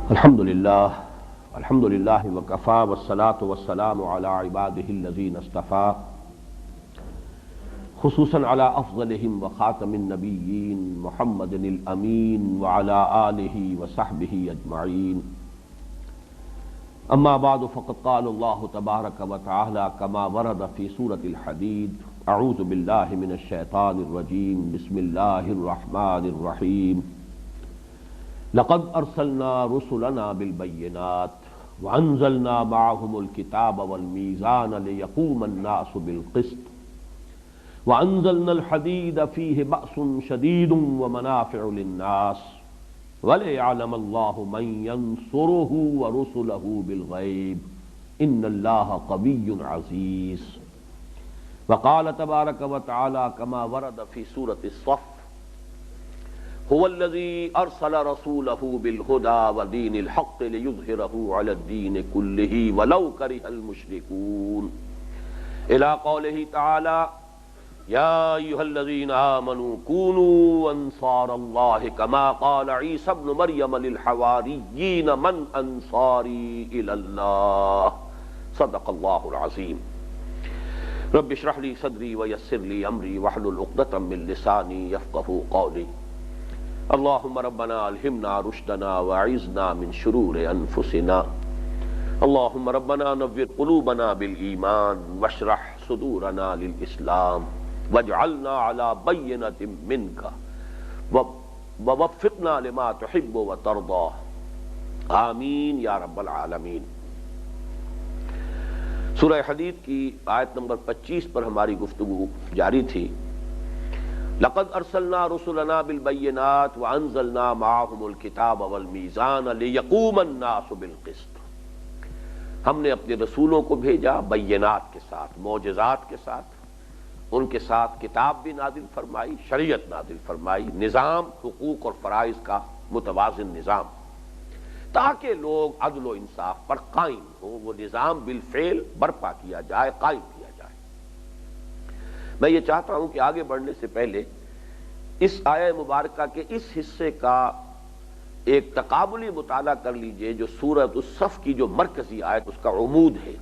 الحمد للہ وکفی والصلاة والسلام علی عباده الذین اصطفى خصوصا علی افضلهم وخاتم النبیین محمد الامین وعلی آلہ وصحبہ اجمعین. اما بعد فقد قال اللہ تبارک وتعالی کما ورد فی سورۃ الحدید اعوذ باللہ من الشیطان الرجیم بسم اللہ الرحمن الرحیم. لقد ارسلنا رسلنا بالبينات وانزلنا معهم الكتاب والميزان ليقوم الناس بالقسط وانزلنا الحديد فيه بأس شديد ومنافع للناس وليعلم الله من ينصره ورسله بالغيب ان الله قوي عزيز. وقال تبارك وتعالى كما ورد في سورة الصف هو الذي ارسل رسوله بالهدى ودين الحق ليظهره على الدين كله ولو كره المشركون الى قوله تعالى يا ايها الذين امنوا كونوا انصار الله كما قال عيسى ابن مريم للحواريين من انصاري الى الله صدق الله العظيم. رب اشرح لي صدري ويسر لي امري واحلل عقدة من لساني يفقهوا قولي. اللهم ربنا الہمنا رشدنا واعذنا من شرور انفسنا. اللهم ربنا نور قلوبنا بالایمان واشرح صدورنا للاسلام واجعلنا على بینۃ منك ووفقنا لما تحب وترضى آمین یا رب العالمین. سورہ حدید کی آیت نمبر 25 پر ہماری گفتگو جاری تھی. لقد ارسلنا رسلنا بالبينات وانزلنا معهم الكتاب والميزان ليقوم الناس بالقسط. ہم نے اپنے رسولوں کو بھیجا بینات کے ساتھ، معجزات کے ساتھ، ان کے ساتھ کتاب بھی نازل فرمائی، شریعت نازل فرمائی، نظام حقوق اور فرائض کا متوازن نظام، تاکہ لوگ عدل و انصاف پر قائم ہوں. وہ نظام بالفعل برپا کیا جائے، قائم کیا جائے. میں یہ چاہتا ہوں کہ آگے بڑھنے سے پہلے اس آیہ مبارکہ کے اس حصے کا ایک تقابلی مطالعہ کر لیجئے جو سورۃ الصف کی جو مرکزی آیت اس کا عمود ہے،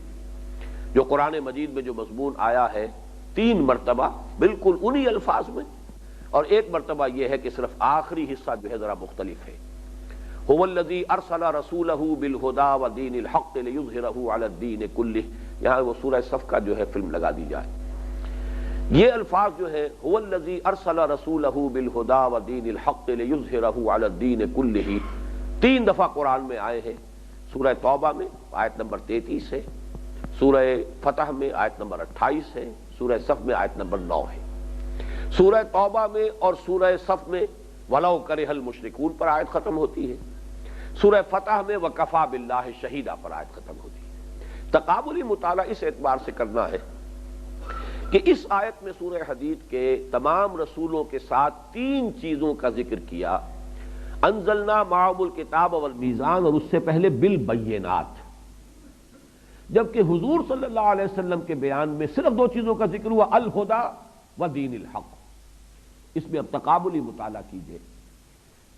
جو قرآن مجید میں جو مضمون آیا ہے 3 مرتبہ بالکل انہی الفاظ میں، اور ایک مرتبہ یہ ہے کہ صرف آخری حصہ جو ہے ذرا مختلف ہے. هو الذی ارسل رسولہ بالہدی ودین الحق لیظہرہ علی الدین کلہ. یہاں وہ سورہ صف کا جو ہے فلم لگا دی جائے. یہ الفاظ جو ہے هو الذی ارسل رسولہ بالہدی ودین الحق لیظہرہ علی الدین کلہ 3 دفعہ قرآن میں آئے ہیں. سورہ توبہ میں آیت نمبر 33 ہے، سورہ فتح میں آیت نمبر 28 ہے، سورہ صف میں آیت نمبر 9 ہے. سورہ توبہ میں اور سورہ صف میں وَلَوْ كَرِهَ الْمُشْرِكُونَ پر آیت ختم ہوتی ہے. سورہ فتح میں وَكَفَى بِاللَّهِ شَهِيدًا پر آیت ختم ہوتی ہے. تقابلی مطالعہ اس اعتبار سے کرنا ہے کہ اس آیت میں سورہ حدید کے تمام رسولوں کے ساتھ 3 چیزوں کا ذکر کیا. انزلنا معهم الکتاب والمیزان، اور اس سے پہلے بالبینات، جبکہ حضور صلی اللہ علیہ وسلم کے بیان میں صرف 2 چیزوں کا ذکر ہوا، الہدی و دین الحق. اس میں اب تقابلی مطالعہ کیجئے،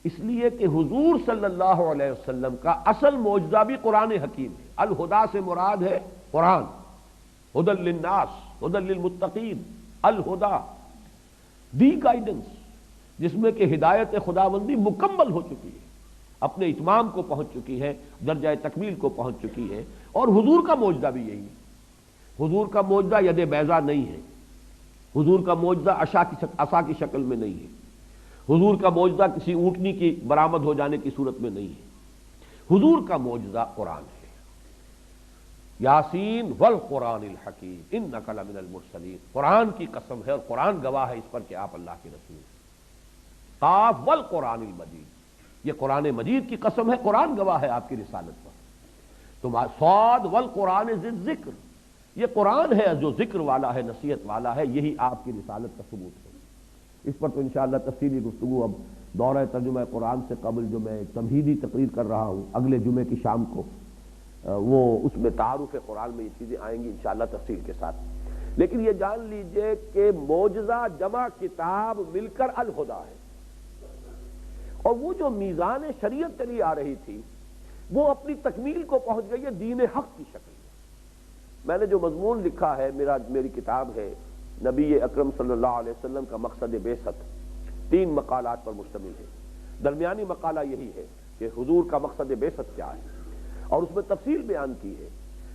اس لیے کہ حضور صلی اللہ علیہ وسلم کا اصل معجزہ بھی قرآن حکیم ہے. الہدی سے مراد ہے قرآن، ہدی للناس، ہدی للمتقین، الہدی دی گائیڈنس، جس میں کہ ہدایت خداوندی مکمل ہو چکی ہے، اپنے اتمام کو پہنچ چکی ہے، درجہ تکمیل کو پہنچ چکی ہے. اور حضور کا معجزہ بھی یہی ہے. حضور کا معجزہ ید بیضا نہیں ہے، حضور کا معجزہ عصا کی شکل میں نہیں ہے، حضور کا معجزہ کسی اونٹنی کی برآمد ہو جانے کی صورت میں نہیں ہے. حضور کا معجزہ قرآن ہے. یاسین والقرآن الحکیم انک لمن المرسلین، قرآن کی قسم ہے اور قرآن گواہ ہے اس پر کہ آپ اللہ کے رسول ہیں. قاف والقرآن المجید، یہ قرآن مجید کی قسم ہے، قرآن گواہ ہے آپ کی رسالت پر. تو صاد والقرآن ذی الذکر، یہ قرآن ہے جو ذکر والا ہے، نصیحت والا ہے، یہی آپ کی رسالت کا ثبوت ہے. اس پر تو انشاءاللہ تفصیلی گفتگو اب دورہ ترجمہ قرآن سے قبل جو میں تمہیدی تقریر کر رہا ہوں اگلے جمعے کی شام کو، وہ اس میں تعارف قرآن میں یہ چیزیں آئیں گی انشاءاللہ تفصیل کے ساتھ. لیکن یہ جان لیجئے کہ معجزہ جمع کتاب مل کر الہدی ہے. اور وہ جو میزان شریعت چلی آ رہی تھی وہ اپنی تکمیل کو پہنچ گئی ہے دین حق کی شکل میں۔ میں نے جو مضمون لکھا ہے، میری کتاب ہے نبی اکرم صلی اللہ علیہ وسلم کا مقصد بعثت، 3 مقالات پر مشتمل ہے۔ درمیانی مقالہ یہی ہے کہ حضور کا مقصد بعثت کیا ہے، اور اس میں تفصیل بیان کی ہے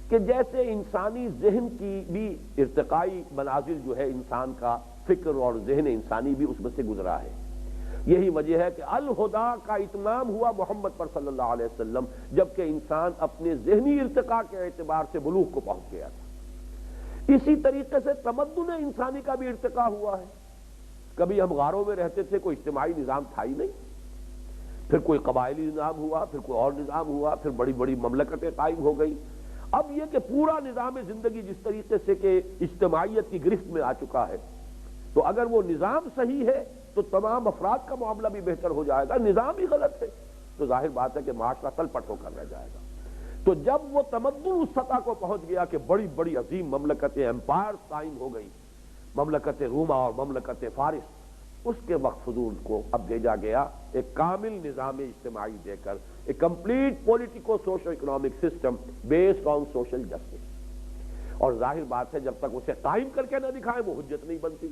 کہ جیسے انسانی ذہن کی بھی ارتقائی منازل جو ہے، انسان کا فکر اور ذہن انسانی بھی اس میں سے گزرا ہے۔ یہی وجہ ہے کہ الہدا کا اتمام ہوا محمد پر صلی اللہ علیہ وسلم، جبکہ انسان اپنے ذہنی ارتقاء کے اعتبار سے بلوغ کو پہنچ گیا تھا۔ اسی طریقے سے تمدن انسانی کا بھی ارتقاء ہوا ہے۔ کبھی ہم غاروں میں رہتے تھے، کوئی اجتماعی نظام تھا ہی نہیں، پھر کوئی قبائلی نظام ہوا، پھر کوئی اور نظام ہوا، پھر بڑی بڑی مملکتیں قائم ہو گئی۔ اب یہ کہ پورا نظام زندگی جس طریقے سے کہ اجتماعیت کی گرفت میں آ چکا ہے، تو اگر وہ نظام صحیح ہے تو تمام افراد کا معاملہ بھی بہتر ہو جائے گا۔ نظام ہی غلط ہے تو ظاہر بات ہے کہ معاشرہ تل پٹ ہو کر رہ جائے گا۔ تو جب وہ تمدن اس سطح کو پہنچ گیا کہ بڑی بڑی عظیم مملکتیں، امپائر قائم ہو گئی، مملکت روما اور مملکت فارس، اس کے وقت حضور کو اب بھیجا گیا ایک کامل نظام اجتماعی دے کر، ایک complete politico socio economic system based on social justice. اور ظاہر بات ہے جب تک اسے قائم کر کے نہ دکھائیں وہ حجت نہیں بنتی۔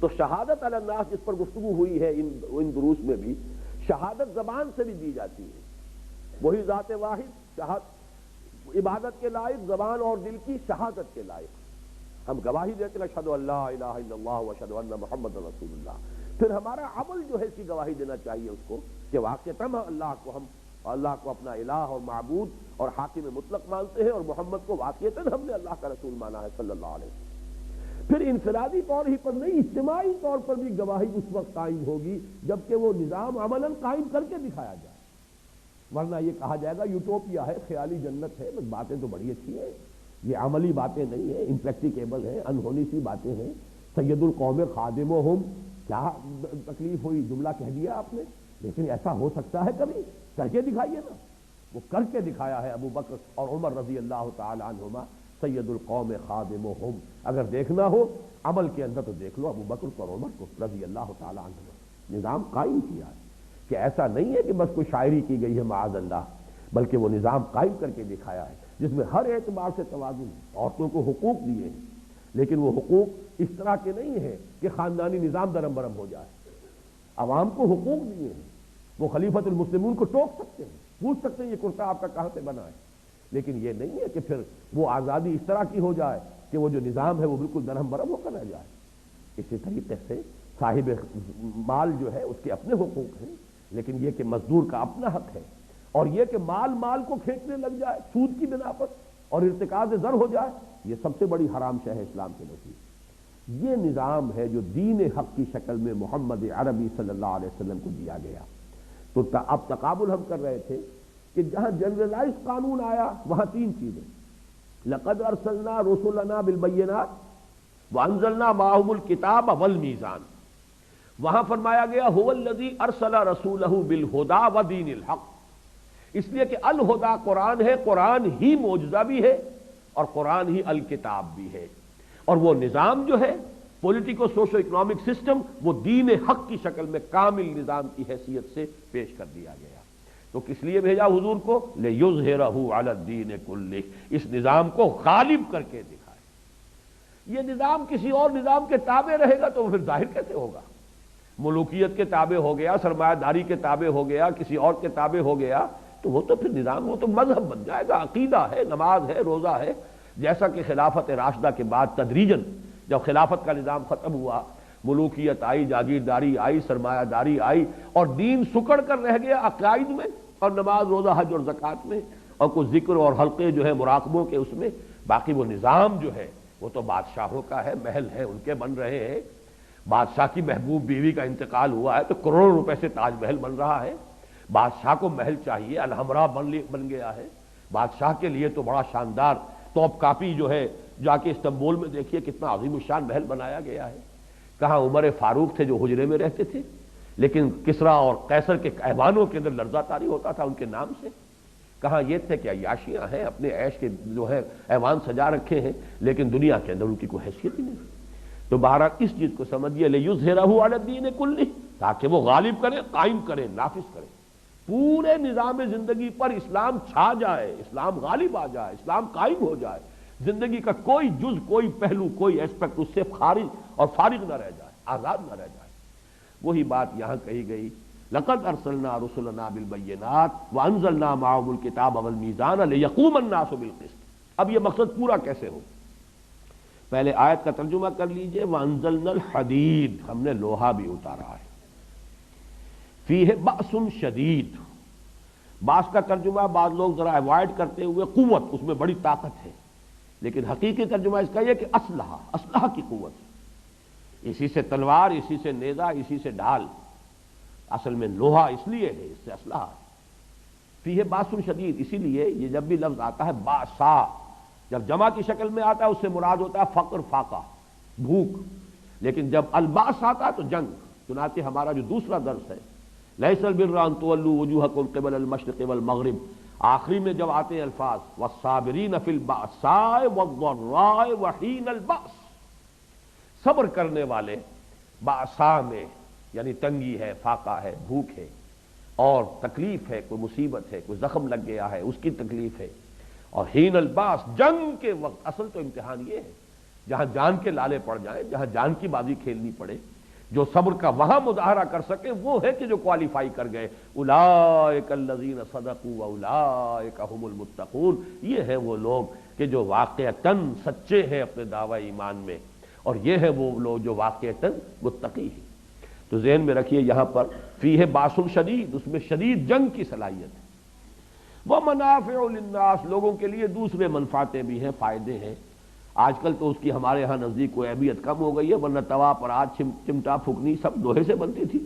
تو شہادت علی الناس جس پر گفتگو ہوئی ہے ان دروس میں بھی، شہادت زبان سے بھی دی جاتی ہے۔ وہی ذات واحد عبادت کے لائق، زبان اور دل کی شہادت کے لائق۔ ہم گواہی دیتے ہیں اشہد ان لا الہ الا اللہ واشہد ان محمد رسول اللہ، پھر ہمارا عمل جو ہے اس کی گواہی دینا چاہیے اس کو کہ واقعتاً اللہ کو اپنا الہ اور معبود اور حاکم مطلق مانتے ہیں، اور محمد کو واقعتاً ہم نے اللہ کا رسول مانا ہے صلی اللہ علیہ وسلم۔ پھر انفرادی طور ہی پر نہیں، اجتماعی طور پر بھی گواہی اس وقت قائم ہوگی جبکہ وہ نظام عملاً قائم کر کے دکھایا جائے، ورنہ یہ کہا جائے گا یوٹوپیا ہے، خیالی جنت ہے، بس باتیں تو بڑی اچھی ہیں، یہ عملی باتیں نہیں ہیں، امپریکٹیکیبل ہیں، انہونی سی باتیں ہیں۔ سید القوم خادمہم، کیا تکلیف ہوئی، جملہ کہہ دیا آپ نے، لیکن ایسا ہو سکتا ہے کبھی؟ کر کے دکھائیے نا۔ وہ کر کے دکھایا ہے ابو بکر اور عمر رضی اللہ تعالی عنہما، سید القوم خادمہم۔ اگر دیکھنا ہو عمل کے اندر تو دیکھ لو ابو بکر اور عمر کو رضی اللہ تعالی عنہما۔ نظام قائم کیا ہے کہ ایسا نہیں ہے کہ بس کوئی شاعری کی گئی ہے معاذ اللہ، بلکہ وہ نظام قائم کر کے دکھایا ہے جس میں ہر اعتبار سے توازن ہے۔ عورتوں کو حقوق دیے ہیں، لیکن وہ حقوق اس طرح کے نہیں ہیں کہ خاندانی نظام درم برم ہو جائے۔ عوام کو حقوق دیے ہیں، وہ خلیفۃ المسلمون کو ٹوک سکتے ہیں، پوچھ سکتے ہیں یہ کرتا آپ کا کہاں سے بنا ہے، لیکن یہ نہیں ہے کہ پھر وہ آزادی اس طرح کی ہو جائے کہ وہ جو نظام ہے وہ بالکل درہم برہم ہو کر رہ جائے۔ اسی طریقے سے صاحب مال جو ہے اس کے اپنے حقوق ہیں، لیکن یہ کہ مزدور کا اپنا حق ہے، اور یہ کہ مال کو کھینچنے لگ جائے سود کی بنا پر اور ارتکاز زر ہو جائے، یہ سب سے بڑی حرام شے ہے اسلام کے نزدیک۔ یہ نظام ہے جو دین حق کی شکل میں محمد عربی صلی اللہ علیہ وسلم کو دیا گیا۔ تو اب تقابل ہم کر رہے تھے کہ جہاں جنرلائز قانون آیا وہاں 3 چیزیں، لقد ارسلنا رسلنا بالبینات وانزلنا معهم الکتاب والمیزان، وہاں فرمایا گیا هو الذی ارسل رسولہ بالہدی ودین الحق، اس لیے کہ الہدا قرآن ہے، قرآن ہی معجزہ بھی ہے اور قرآن ہی الکتاب بھی ہے، اور وہ نظام جو ہے پولیٹیکو سوشو اکنامک سسٹم وہ دین حق کی شکل میں کامل نظام کی حیثیت سے پیش کر دیا گیا۔ تو کس لیے بھیجا حضور کو؟ لِیُظْہِرَہُ عَلَى الدِّینِ کُلِّهِ، اس نظام کو غالب کر کے دکھائے۔ یہ نظام کسی اور نظام کے تابع رہے گا تو پھر ظاہر کیسے ہوگا؟ ملوکیت کے تابع ہو گیا، سرمایہ داری کے تابع ہو گیا، کسی اور کے تابع ہو گیا تو وہ تو پھر نظام، وہ تو مذہب بن جائے گا، عقیدہ ہے، نماز ہے، روزہ ہے۔ جیسا کہ خلافت راشدہ کے بعد تدریجاً جب خلافت کا نظام ختم ہوا، ملوکیت آئی، جاگیرداری آئی، سرمایہ داری آئی، اور دین سکڑ کر رہ گیا عقائد میں اور نماز روزہ حج اور زکوٰۃ میں اور کچھ ذکر اور حلقے جو ہے مراقبوں کے اس میں، باقی وہ نظام جو ہے وہ تو بادشاہوں کا ہے، محل ہے ان کے بن رہے ہیں۔ بادشاہ کی محبوب بیوی کا انتقال ہوا ہے تو کروڑوں روپے سے تاج محل بن رہا ہے۔ بادشاہ کو محل چاہیے، الحمرا بن گیا ہے۔ بادشاہ کے لیے تو بڑا شاندار توپ کاپی جو ہے، جا کے استنبول میں دیکھیے کتنا عظیم الشان محل بنایا گیا ہے۔ کہاں عمر فاروق تھے جو حجرے میں رہتے تھے، لیکن کسریٰ اور قیصر کے ایوانوں کے اندر لرزہ طاری ہوتا تھا ان کے نام سے۔ کہاں یہ تھے کہ عیاشیاں ہیں، اپنے عیش کے جو ہے ایوان سجا رکھے ہیں، لیکن دنیا کے اندر ان کی کوئی حیثیت ہی نہیں۔ تو بہرحال اس چیز کو سمجھیے، لِیُظْہِرَہُ عَلَى الدِّینِ کُلِّهِ، تاکہ وہ غالب کرے، قائم کرے، نافذ کرے۔ پورے نظام زندگی پر اسلام چھا جائے، اسلام غالب آ جائے، اسلام قائم ہو جائے، زندگی کا کوئی جز، کوئی پہلو، کوئی ایسپیکٹ اس سے خارج اور فارغ نہ رہ جائے، آزاد نہ رہ جائے۔ وہی بات یہاں کہی گئی، لقد ارسلنا رسلنا بالبینات وانزلنا معهم الکتاب والمیزان لیقوم الناس بالقسط۔ اب یہ مقصد پورا کیسے ہو؟ پہلے آیت کا ترجمہ کر لیجئے، وانزلنا الحدید، ہم نے لوہا بھی اتارا ہے، فیہ بأس شدید، باس کا ترجمہ بعض لوگ ذرا اوائڈ کرتے ہوئے قوت، اس میں بڑی طاقت ہے، لیکن حقیقی ترجمہ اس کا یہ کہ اسلحہ کی قوت، اسی سے تلوار، اسی سے نیزہ، اسی سے ڈھال، اصل میں لوہا اس لیے ہے، اس سے اسلحہ ہے۔ فیہ باس شدید، اسی لیے یہ جب بھی لفظ آتا ہے باسا، جب جمع کی شکل میں آتا ہے اس سے مراد ہوتا ہے فقر، فاقہ، بھوک، لیکن جب الباس آتا ہے تو جنگ۔ چنانچہ ہمارا جو دوسرا درس ہے، لیس البر ان تولوا وجوہکم قبل المشرق والمغرب، آخری میں جب آتے ہیں الفاظ والصابرین فی البأساء والضراء وحین البأس، صبر کرنے والے بأساء میں، یعنی تنگی ہے، فاقہ ہے، بھوک ہے اور تکلیف ہے، کوئی مصیبت ہے، کوئی زخم لگ گیا ہے، اس کی تکلیف ہے، اور حین الباس، جنگ کے وقت۔ اصل تو امتحان یہ ہے، جہاں جان کے لالے پڑ جائیں، جہاں جان کی بازی کھیلنی پڑے، جو صبر کا وہاں مظاہرہ کر سکے وہ ہے کہ جو کوالیفائی کر گئے، اولئک الذین صدقوا واولئک هم المتقون، یہ ہیں وہ لوگ کہ جو واقعتاً سچے ہیں اپنے دعوی ایمان میں، اور یہ ہے وہ لوگ جو واقعتاً متقی ہیں۔ تو ذہن میں رکھیے یہاں پر فیہ باس شدید، اس میں شدید جنگ کی صلاحیت ہے۔ ومنافع للناس، لوگوں کے لیے دوسرے منفعتیں بھی ہیں، فائدے ہیں۔ آج کل تو اس کی ہمارے ہاں نزدیک کوئی اہمیت کم ہو گئی ہے، ورنہ توا پر آج چمٹا پھکنی سب لوہے سے بنتی تھی۔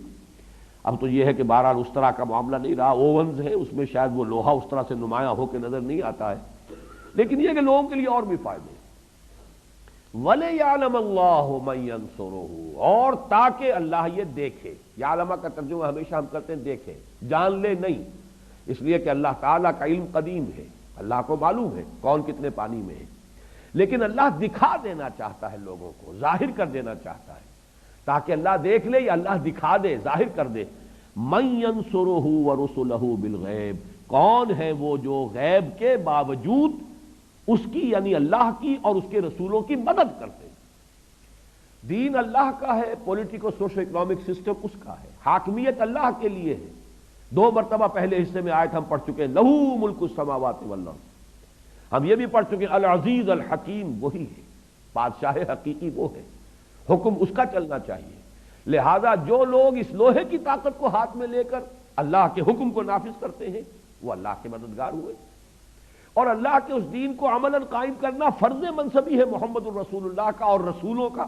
اب تو یہ ہے کہ بہرحال اس طرح کا معاملہ نہیں رہا، اوونز ہے، اس میں شاید وہ لوہا اس طرح سے نمایاں ہو کے نظر نہیں آتا ہے، لیکن یہ کہ لوگوں کے لیے اور بھی فائدے ہیں۔ وَلِيَعْلَمَ اللَّهُ مَن يَنصُرُهُ، اور تاکہ اللہ یہ دیکھے، یعلم کا ترجمہ ہمیشہ ہم کرتے ہیں دیکھے، جان لے نہیں، اس لیے کہ اللہ تعالیٰ کا علم قدیم ہے، اللہ کو معلوم ہے کون کتنے پانی میں ہے، لیکن اللہ دکھا دینا چاہتا ہے، لوگوں کو ظاہر کر دینا چاہتا ہے، تاکہ اللہ دیکھ لے یا اللہ دکھا دے، ظاہر کر دے۔ مَن يَنصُرُهُ وَرُسُلَهُ بِالْغَیب، کون ہے وہ جو غیب کے باوجود اس کی، یعنی اللہ کی اور اس کے رسولوں کی مدد کرتے ہیں۔ دین اللہ کا ہے، پولیٹیکو سوشو اکنامک سسٹم اس کا ہے، حاکمیت اللہ کے لیے ہے۔ 2 مرتبہ پہلے حصے میں آیت ہم پڑھ چکے ہیں، لہو ملک السماوات والارض، ہم یہ بھی پڑھ چکے ہیں العزیز الحکیم، وہی ہے بادشاہ حقیقی، وہ ہے، حکم اس کا چلنا چاہیے۔ لہذا جو لوگ اس لوہے کی طاقت کو ہاتھ میں لے کر اللہ کے حکم کو نافذ کرتے ہیں وہ اللہ کے مددگار ہوئے، اور اللہ کے اس دین کو عملاً قائم کرنا فرض منصبی ہے محمد الرسول اللہ کا اور رسولوں کا،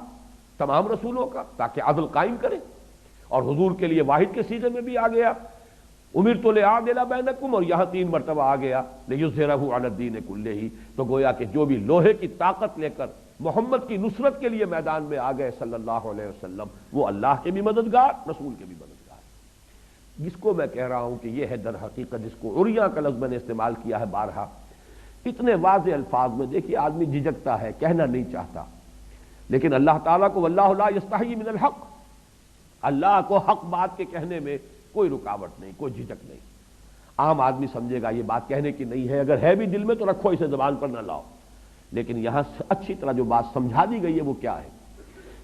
تمام رسولوں کا، تاکہ عدل قائم کرے۔ اور حضور کے لیے واحد کے سیغے میں بھی آ گیا امرت لأعدل بینکم، اور یہاں 3 مرتبہ آ گیا لیظہرہ علی الدین کلہ، تو گویا کہ جو بھی لوہے کی طاقت لے کر محمد کی نصرت کے لیے میدان میں آ گئے صلی اللہ علیہ وسلم، وہ اللہ کے بھی مددگار، رسول کے بھی مددگار۔ جس کو میں کہہ رہا ہوں کہ یہ ہے در حقیقت، جس کو عریاں کا لفظ میں نے استعمال کیا ہے بارہا، اتنے واضح الفاظ میں دیکھیے آدمی جھجکتا ہے، کہنا نہیں چاہتا، لیکن اللہ تعالیٰ کو واللہ لا یستحیی من الحق، اللہ کو حق بات کے کہنے میں کوئی رکاوٹ نہیں، کوئی جھجک نہیں۔ عام آدمی سمجھے گا یہ بات کہنے کی نہیں ہے، اگر ہے بھی دل میں تو رکھو، اسے زبان پر نہ لاؤ، لیکن یہاں اچھی طرح جو بات سمجھا دی گئی ہے وہ کیا ہے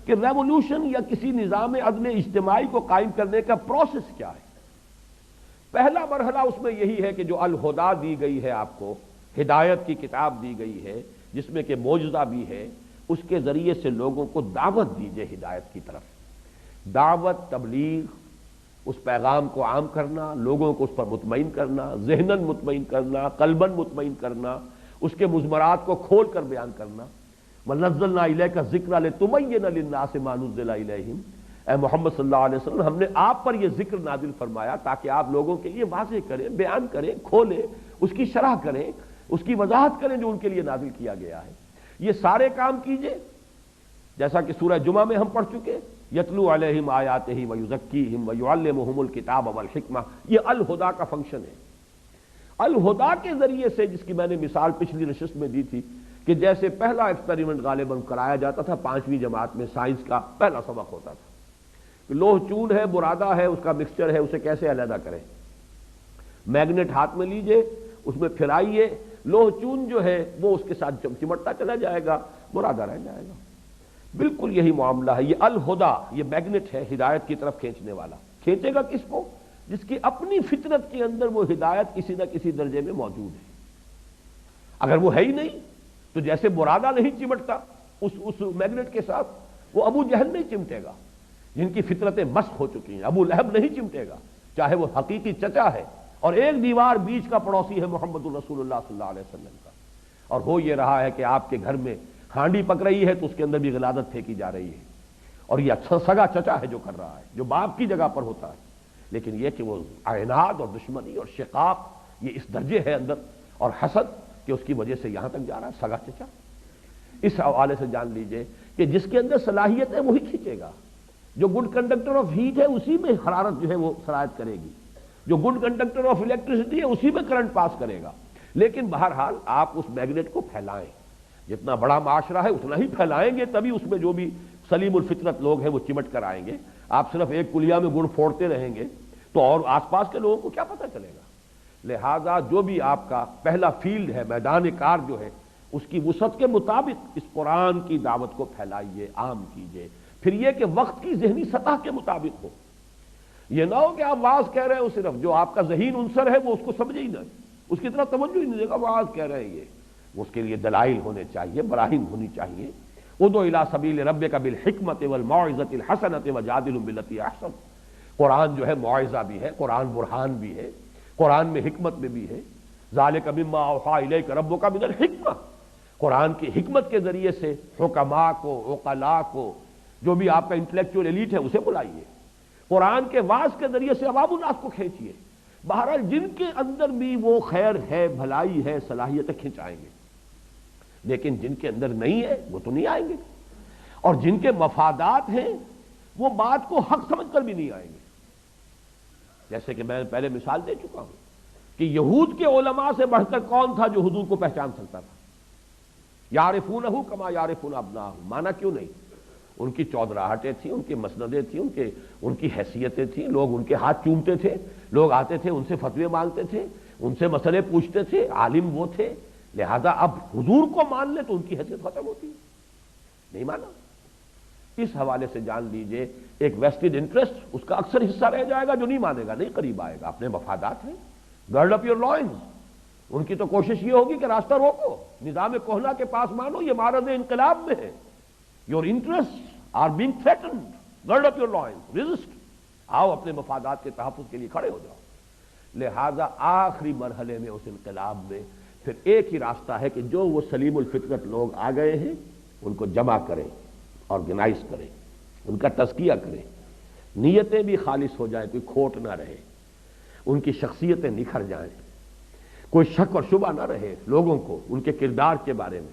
کہ ریولوشن یا کسی نظام عدل اجتماعی کو قائم کرنے کا پروسیس کیا ہے۔ پہلا مرحلہ اس میں یہی ہے کہ جو الہدیٰ دی گئی ہے، آپ کو ہدایت کی کتاب دی گئی ہے جس میں کہ معجزہ بھی ہے، اس کے ذریعے سے لوگوں کو دعوت دیجئے ہدایت کی طرف، دعوت، تبلیغ، اس پیغام کو عام کرنا، لوگوں کو اس پر مطمئن کرنا، ذہناً مطمئن کرنا، قلباً مطمئن کرنا، اس کے مضمرات کو کھول کر بیان کرنا۔ وَنَزَّلْنَا إِلَيْكَ الذِّكْرَ لِتُبَيِّنَ لِلنَّاسِ مَا نُزِّلَ إِلَيْهِمْ، اے محمد صلی اللہ علیہ وسلم، ہم نے آپ پر یہ ذکر نازل فرمایا تاکہ آپ لوگوں کے لیے واضح کریں، بیان کریں، کھولیں، اس کی شرح کریں، اس کی وضاحت کریں جو ان کے لیے نازل کیا گیا ہے۔ یہ سارے کام کیجئے جیسا کہ سورہ جمعہ میں ہم پڑھ چکے، یتلو علیہم آیاتہ ویزکیہم ویعلمہم الکتاب والحکمہ، یہ الہدیٰ کا فنکشن ہے۔ الہدیٰ کے ذریعے سے، جس کی میں نے مثال پچھلی نشست میں دی تھی کہ جیسے پہلا ایکسپیریمنٹ غالباً کرایا جاتا تھا 5ویں جماعت میں، سائنس کا پہلا سبق ہوتا تھا کہ لوہ چون ہے، برادہ ہے، اس کا مکسچر ہے، اسے کیسے علیحدہ کریں۔ میگنیٹ ہاتھ میں لیجئے، اس میں پھرائیے، لوہ چون جو ہے وہ اس کے ساتھ چمٹتا چلا جائے گا، مرادہ رہ جائے گا۔ بالکل یہی معاملہ ہے۔ یہ الہدا، یہ میگنیٹ ہے ہدایت کی طرف کھینچنے والا۔ کھینچے گا کس کو؟ جس کی اپنی فطرت کے اندر وہ ہدایت کسی نہ کسی درجے میں موجود ہے۔ اگر وہ ہے ہی نہیں تو جیسے مرادہ نہیں چمٹتا اس میگنیٹ کے ساتھ، وہ ابو جہل نہیں چمٹے گا جن کی فطرتیں مسخ ہو چکی ہیں، ابو لہب نہیں چمٹے گا چاہے وہ حقیقی چچا ہے اور ایک دیوار بیچ کا پڑوسی ہے محمد الرسول اللہ صلی اللہ علیہ وسلم کا، اور ہو یہ رہا ہے کہ آپ کے گھر میں ہانڈی پک رہی ہے تو اس کے اندر بھی غلاظت پھینکی جا رہی ہے، اور یہ اچھا سگا چچا ہے جو کر رہا ہے، جو باپ کی جگہ پر ہوتا ہے، لیکن یہ کہ وہ عناد اور دشمنی اور شقاق یہ اس درجے ہے اندر، اور حسد کہ اس کی وجہ سے یہاں تک جا رہا ہے سگا چچا۔ اس حوالے سے جان لیجئے کہ جس کے اندر صلاحیت ہے وہی کھینچے گا، جو گڈ کنڈکٹر آف ہیٹ ہے اسی میں حرارت جو ہے وہ سرایت کرے گی، جو گڈ کنڈکٹر آف الیکٹریسٹی ہے اسی میں کرنٹ پاس کرے گا۔ لیکن بہرحال آپ اس میگنیٹ کو پھیلائیں، جتنا بڑا معاشرہ ہے اتنا ہی پھیلائیں گے، تبھی اس میں جو بھی سلیم الفطرت لوگ ہیں وہ چمٹ کر آئیں گے۔ آپ صرف ایک کلیا میں گڑ پھوڑتے رہیں گے تو اور آس پاس کے لوگوں کو کیا پتہ چلے گا؟ لہذا جو بھی آپ کا پہلا فیلڈ ہے، میدان کار جو ہے، اس کی وسعت کے مطابق اس قرآن کی دعوت کو پھیلائیے، عام کیجیے۔ پھر یہ کہ وقت کی ذہنی سطح کے مطابق ہو، یہ نہ ہو کہ آپ واعظ کہہ رہے ہو، صرف جو آپ کا ذہین عنصر ہے وہ اس کو سمجھے ہی نہ، اس کی طرف توجہ ہی نہیں دے گا، واعظ کہہ رہے ہیں یہ، اس کے لیے دلائل ہونے چاہیے، براہین ہونی چاہیے۔ ادعو الی سبیل ربک بالحکمۃ والموعظۃ الحسنۃ وجادلھم باللتی احسن۔ قرآن جو ہے معاوضہ بھی ہے، قرآن برہان بھی ہے، قرآن میں حکمت میں بھی ہے۔ ذالک مما اوحی الیک ربک من الحکمہ، قرآن کی حکمت کے ذریعے سے حکماء کو، عقلاء کو، جو بھی آپ کا انٹلیکچوئل ایلیٹ ہے اسے بلائیے، قرآن کے واعظ کے ذریعے سے عوام الناس کو کھینچیے۔ بہرحال جن کے اندر بھی وہ خیر ہے، بھلائی ہے، صلاحیتیں کھنچائیں گے، لیکن جن کے اندر نہیں ہے وہ تو نہیں آئیں گے، اور جن کے مفادات ہیں وہ بات کو حق سمجھ کر بھی نہیں آئیں گے۔ جیسے کہ میں پہلے مثال دے چکا ہوں کہ یہود کے علماء سے بڑھ کر کون تھا جو حضور کو پہچان سکتا تھا؟ یعرفونہ کما یعرفون ابناءہم، مانا کیوں نہیں؟ ان کی چودراہٹیں تھیں، ان کی مسندیں تھیں، ان کی حیثیتیں تھیں، لوگ ان کے ہاتھ چومتے تھے، لوگ آتے تھے ان سے فتوے مانگتے تھے، ان سے مسئلے پوچھتے تھے، عالم وہ تھے، لہذا اب حضور کو مان لے تو ان کی حیثیت ختم ہوتی ہے، نہیں مانا۔ اس حوالے سے جان لیجئے ایک ویسٹڈ انٹرسٹ اس کا اکثر حصہ رہ جائے گا، جو نہیں مانے گا، نہیں قریب آئے گا، اپنے مفادات ہیں، گرڈ اپ یور لوئنز۔ ان کی تو کوشش یہ ہوگی کہ راستہ روکو، نظام کہنا کے پاس مانو، یہ معرض انقلاب میں ہے، your interest are being threatened, gird up your loins, resist, آؤ اپنے مفادات کے تحفظ کے لیے کھڑے ہو جاؤ۔ لہذا آخری مرحلے میں اس انقلاب میں پھر ایک ہی راستہ ہے کہ جو وہ سلیم الفطرت لوگ آ گئے ہیں ان کو جمع کریں، آرگنائز کریں، ان کا تزکیہ کریں، نیتیں بھی خالص ہو جائیں، کوئی کھوٹ نہ رہے، ان کی شخصیتیں نکھر جائیں، کوئی شک اور شبہ نہ رہے لوگوں کو ان کے کردار کے بارے میں،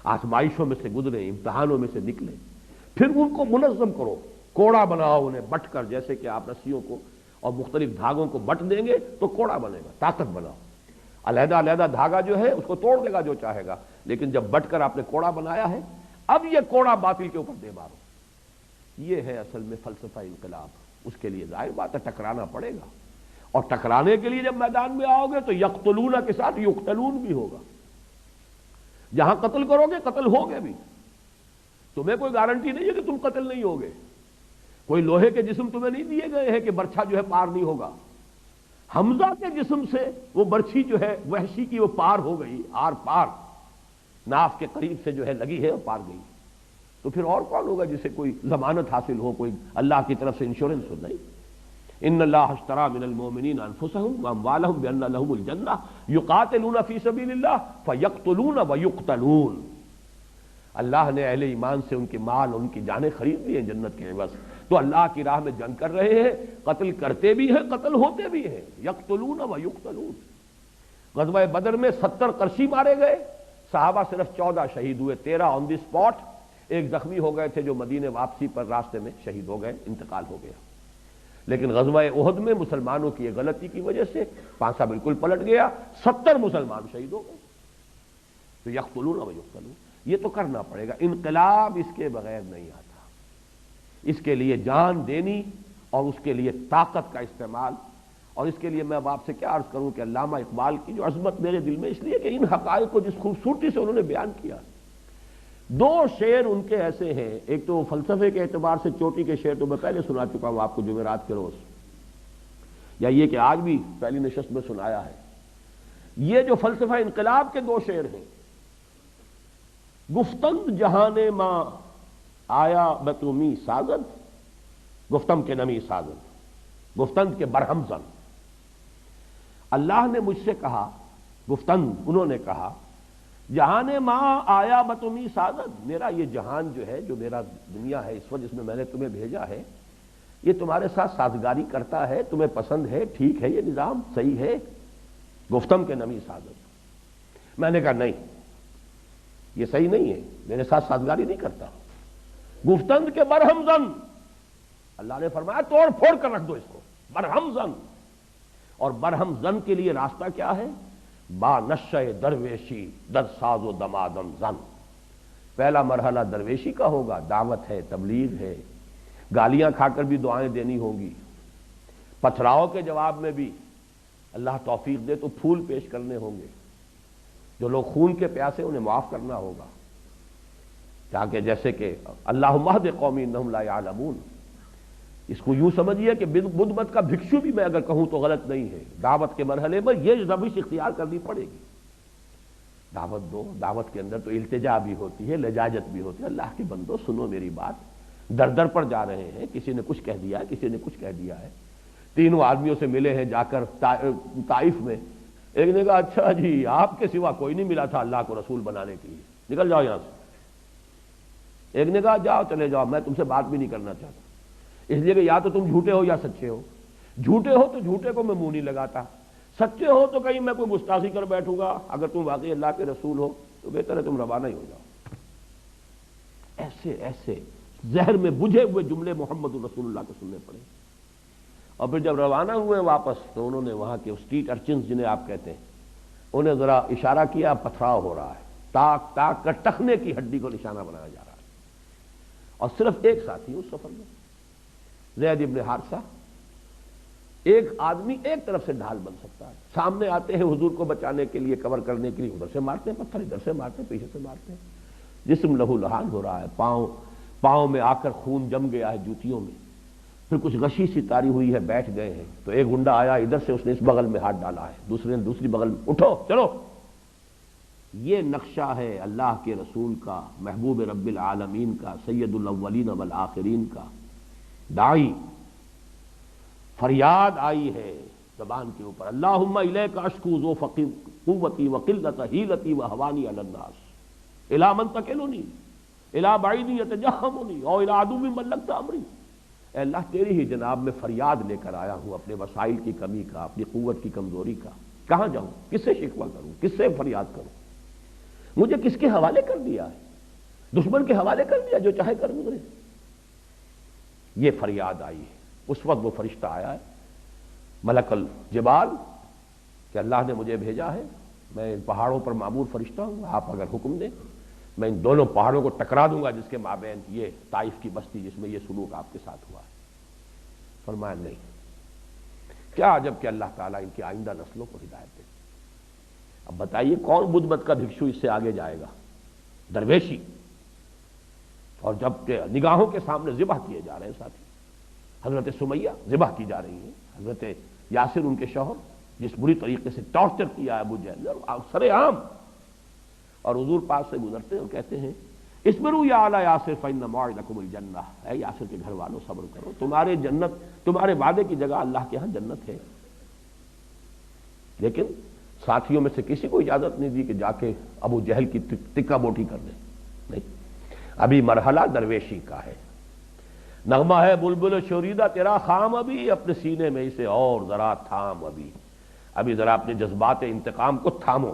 آزمائشوں میں سے گزریں، امتحانوں میں سے نکلیں، پھر ان کو منظم کرو، کوڑا بناؤ انہیں بٹ کر، جیسے کہ آپ رسیوں کو اور مختلف دھاگوں کو بٹ دیں گے تو کوڑا بنے گا، طاقت بناؤ۔ علیحدہ علیحدہ دھاگا جو ہے اس کو توڑ دے گا جو چاہے گا، لیکن جب بٹ کر آپ نے کوڑا بنایا ہے، اب یہ کوڑا باطل کے اوپر دے مارو۔ یہ ہے اصل میں فلسفہ انقلاب۔ اس کے لیے ظاہر بات ہے ٹکرانا پڑے گا، اور ٹکرانے کے لیے جب میدان میں آؤ گے تو یقتلون کے ساتھ یقتلون بھی ہوگا، جہاں قتل کرو گے قتل ہوگے بھی، تمہیں کوئی گارنٹی نہیں ہے کہ تم قتل نہیں ہوگے، کوئی لوہے کے جسم تمہیں نہیں دیے گئے ہیں کہ برچھا جو ہے پار نہیں ہوگا۔ حمزہ کے جسم سے وہ برچھی جو ہے وحشی کی وہ پار ہو گئی، آر پار، ناف کے قریب سے جو ہے لگی ہے اور پار گئی، تو پھر اور کون ہوگا جسے کوئی ضمانت حاصل ہو، کوئی اللہ کی طرف سے انشورنس ہو؟ نہیں۔ ان اللہ اشترى من المؤمنین انفسهم واموالهم بان لهم الجنہ یقاتلون فی سبیل اللہ فیقتلون ویقتلون۔ اللہ نے اہل ایمان سے ان کے مال، ان کی جانیں خرید لی ہیں جنت کے عوض، تو اللہ کی راہ میں جنگ کر رہے ہیں، قتل کرتے بھی ہیں، قتل ہوتے بھی ہیں، یقتلون ویقتلون۔ غزوہ بدر میں 70 قرشی مارے گئے، صحابہ صرف 14 شہید ہوئے، 13 آن دی اسپاٹ، ایک زخمی ہو گئے تھے جو مدینے واپسی پر راستے میں شہید ہو گئے، انتقال ہو گیا۔ لیکن غزوہ احد میں مسلمانوں کی ایک غلطی کی وجہ سے پانسا بالکل پلٹ گیا، 70 مسلمان شہید ہو گئے۔ تو یقتلون و یقتلون، یہ تو کرنا پڑے گا، انقلاب اس کے بغیر نہیں آتا، اس کے لیے جان دینی اور اس کے لیے طاقت کا استعمال اور اس کے لیے میں اب آپ سے کیا عرض کروں کہ علامہ اقبال کی جو عظمت میرے دل میں اس لیے کہ ان حقائق کو جس خوبصورتی سے انہوں نے بیان کیا، دو شعر ان کے ایسے ہیں، ایک تو فلسفے کے اعتبار سے چوٹی کے شعر تو میں پہلے سنا چکا ہوں آپ کو جمعرات کے روز، یا یہ کہ آج بھی پہلی نشست میں سنایا ہے۔ یہ جو فلسفہ انقلاب کے دو شعر ہیں، گفتند جہان ماں آیا بتومی سازد، گفتم کے نمی سازد، گفتند کے برہم زن۔ اللہ نے مجھ سے کہا، گفتند انہوں نے کہا، جہان ماں آیا بتومی سازد، میرا یہ جہان جو ہے، جو میرا دنیا ہے اس وقت جس میں میں نے تمہیں بھیجا ہے، یہ تمہارے ساتھ سازگاری کرتا ہے، تمہیں پسند ہے، ٹھیک ہے، یہ نظام صحیح ہے؟ گفتم کے نمی سازد۔ میں نے کہا نہیں، یہ صحیح نہیں ہے، میرے ساتھ سازگاری نہیں کرتا۔ گفتند کے برہم زن، اللہ نے فرمایا توڑ پھوڑ کر رکھ دو اس کو، برہم زن۔ اور برہم زن کے لیے راستہ کیا ہے؟ با نشہ درویشی در ساز و دمادم زن۔ پہلا مرحلہ درویشی کا ہوگا، دعوت ہے، تبلیغ ہے، گالیاں کھا کر بھی دعائیں دینی ہوں گی، پتھراؤ کے جواب میں بھی اللہ توفیق دے تو پھول پیش کرنے ہوں گے، جو لوگ خون کے پیاسے انہیں معاف کرنا ہوگا، تاکہ جیسے کہ اللہم اہد قومی انہم لا یعلمون، اس کو یوں سمجھیے کہ بدھ مت کا بھکشو بھی میں اگر کہوں تو غلط نہیں ہے، دعوت کے مرحلے میں یہ روش اختیار کرنی پڑے گی۔ دعوت دو، دعوت کے اندر تو التجا بھی ہوتی ہے، لجاجت بھی ہوتی ہے، اللہ کے بندو سنو میری بات، در در پر جا رہے ہیں، کسی نے کچھ کہہ دیا ہے، کسی نے کچھ کہہ دیا ہے، تینوں آدمیوں سے ملے ہیں جا کر طائف میں، ایک نے کہا اچھا جی آپ کے سوا کوئی نہیں ملا تھا اللہ کو رسول بنانے کے لیے، نکل جاؤ یہاں سے۔ ایک نے کہا جاؤ چلے جاؤ، میں تم سے بات بھی نہیں کرنا چاہتا، اس لیے کہ یا تو تم جھوٹے ہو یا سچے ہو، جھوٹے ہو تو جھوٹے کو میں منہ نہیں لگاتا، سچے ہو تو کہیں میں کوئی گستاخی کر بیٹھوں گا، اگر تم واقعی اللہ کے رسول ہو تو بہتر ہے تم روانہ ہی ہو جاؤ۔ ایسے ایسے زہر میں بجھے ہوئے جملے محمد رسول اللہ کے سننے پڑے، اور پھر جب روانہ ہوئے واپس تو انہوں نے وہاں کے اسٹریٹ ارچنز جنہیں آپ کہتے ہیں انہیں ذرا اشارہ کیا، پتھراؤ ہو رہا ہے، تاک تاک کر ٹخنے کی ہڈی کو نشانہ بنایا جا رہا ہے، اور صرف ایک ساتھی اس سفر میں زید ابن حارثہ، ایک آدمی ایک طرف سے ڈھال بن سکتا ہے، سامنے آتے ہیں حضور کو بچانے کے لیے، کور کرنے کے لیے، ادھر سے مارتے ہیں پتھر، ادھر سے مارتے ہیں، پیچھے سے مارتے ہیں، جسم لہو لہان ہو رہا ہے، پاؤں میں آ کر خون جم گیا ہے جوتیوں میں، پھر کچھ غشی سی تاری ہوئی ہے، بیٹھ گئے ہیں، تو ایک گنڈا آیا ادھر سے، اس نے اس بغل میں ہاتھ ڈالا ہے، دوسرے نے دوسری بغل میں، اٹھو چلو۔ یہ نقشہ ہے اللہ کے رسول کا، محبوب رب العالمین کا، سید الاولین والآخرین کا۔ داعی فریاد آئی ہے زبان کے اوپر، اللہم الیک اشکو ضعف قوتی وقلت حیلتی وہوانی علی الناس الی من تکلنی الی بعید یتجہمنی او الی عدو ملکت امری۔ اے اللہ تیری ہی جناب میں فریاد لے کر آیا ہوں اپنے وسائل کی کمی کا، اپنی قوت کی کمزوری کا، کہاں جاؤں، کس سے شکوہ کروں، کس سے فریاد کروں، مجھے کس کے حوالے کر دیا ہے، دشمن کے حوالے کر دیا، جو چاہے کر گزرے۔ یہ فریاد آئی ہے، اس وقت وہ فرشتہ آیا ہے ملک الجبال کہ اللہ نے مجھے بھیجا ہے، میں ان پہاڑوں پر معمور فرشتہ ہوں، آپ اگر حکم دیں میں ان دونوں پہاڑوں کو ٹکرا دوں گا جس کے مابین یہ طائف کی بستی جس میں یہ سلوک آپ کے ساتھ ہوا ہے۔ فرمایا نہیں، کیا عجب کہ اللہ تعالیٰ ان کی آئندہ نسلوں کو ہدایت دے۔ اب بتائیے کون بدھ مت کا بھکشو اس سے آگے جائے گا؟ درویشی، اور جب کہ نگاہوں کے سامنے ذبح کیے جا رہے ہیں ساتھی، حضرت سمیہ ذبح کی جا رہی ہیں، حضرت یاسر ان کے شوہر جس بری طریقے سے ٹارچر کیا ابو جہل سر عام، اور حضور پاس سے گزرتے ہیں اور کہتے ہیں اصبروا یا اعلی یاسر فإن موعدکم الجنہ، اے یاسر کے گھر والوں صبر کرو، تمہارے جنت، تمہارے وعدے کی جگہ اللہ کے ہاں جنت ہے۔ لیکن ساتھیوں میں سے کسی کو اجازت نہیں دی کہ جا کے ابو جہل کی ٹکا بوٹی کر دیں، نہیں، ابھی مرحلہ درویشی کا ہے۔ نغمہ ہے بلبل شوریدہ تیرا خام، ابھی اپنے سینے میں اسے اور ذرا تھام، ابھی ذرا اپنے جذبات انتقام کو تھامو۔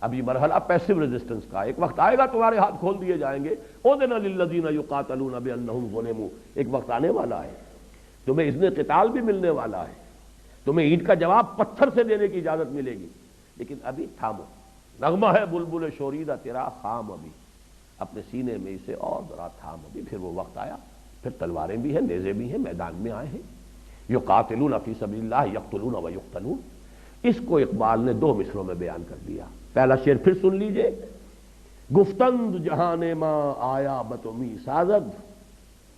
ابھی مرحلہ پیسو ریزسٹنس کا، ایک وقت آئے گا تمہارے ہاتھ کھول دیے جائیں گے، اذن للذین یقاتلون بانہم ظلموا، ایک وقت آنے والا ہے، تمہیں اذن قتال بھی ملنے والا ہے، تمہیں اینٹ کا جواب پتھر سے دینے کی اجازت ملے گی، لیکن ابھی تھامو۔ نغمہ ہے بلبل شوریدہ تیرا خام، ابھی اپنے سینے میں اسے اور ذرا تھام، ابھی پھر وہ وقت آیا، پھر تلواریں بھی ہیں، نیزے بھی ہیں، میدان میں آئے ہیں، یقاتلون فی سبیل اللہ یقتلون و یقتلون. اس کو اقبال نے 2 مصروں میں بیان کر دیا. پہلا شعر پھر سن لیجئے. گفتند جہان ماں آیا بتمی سازد،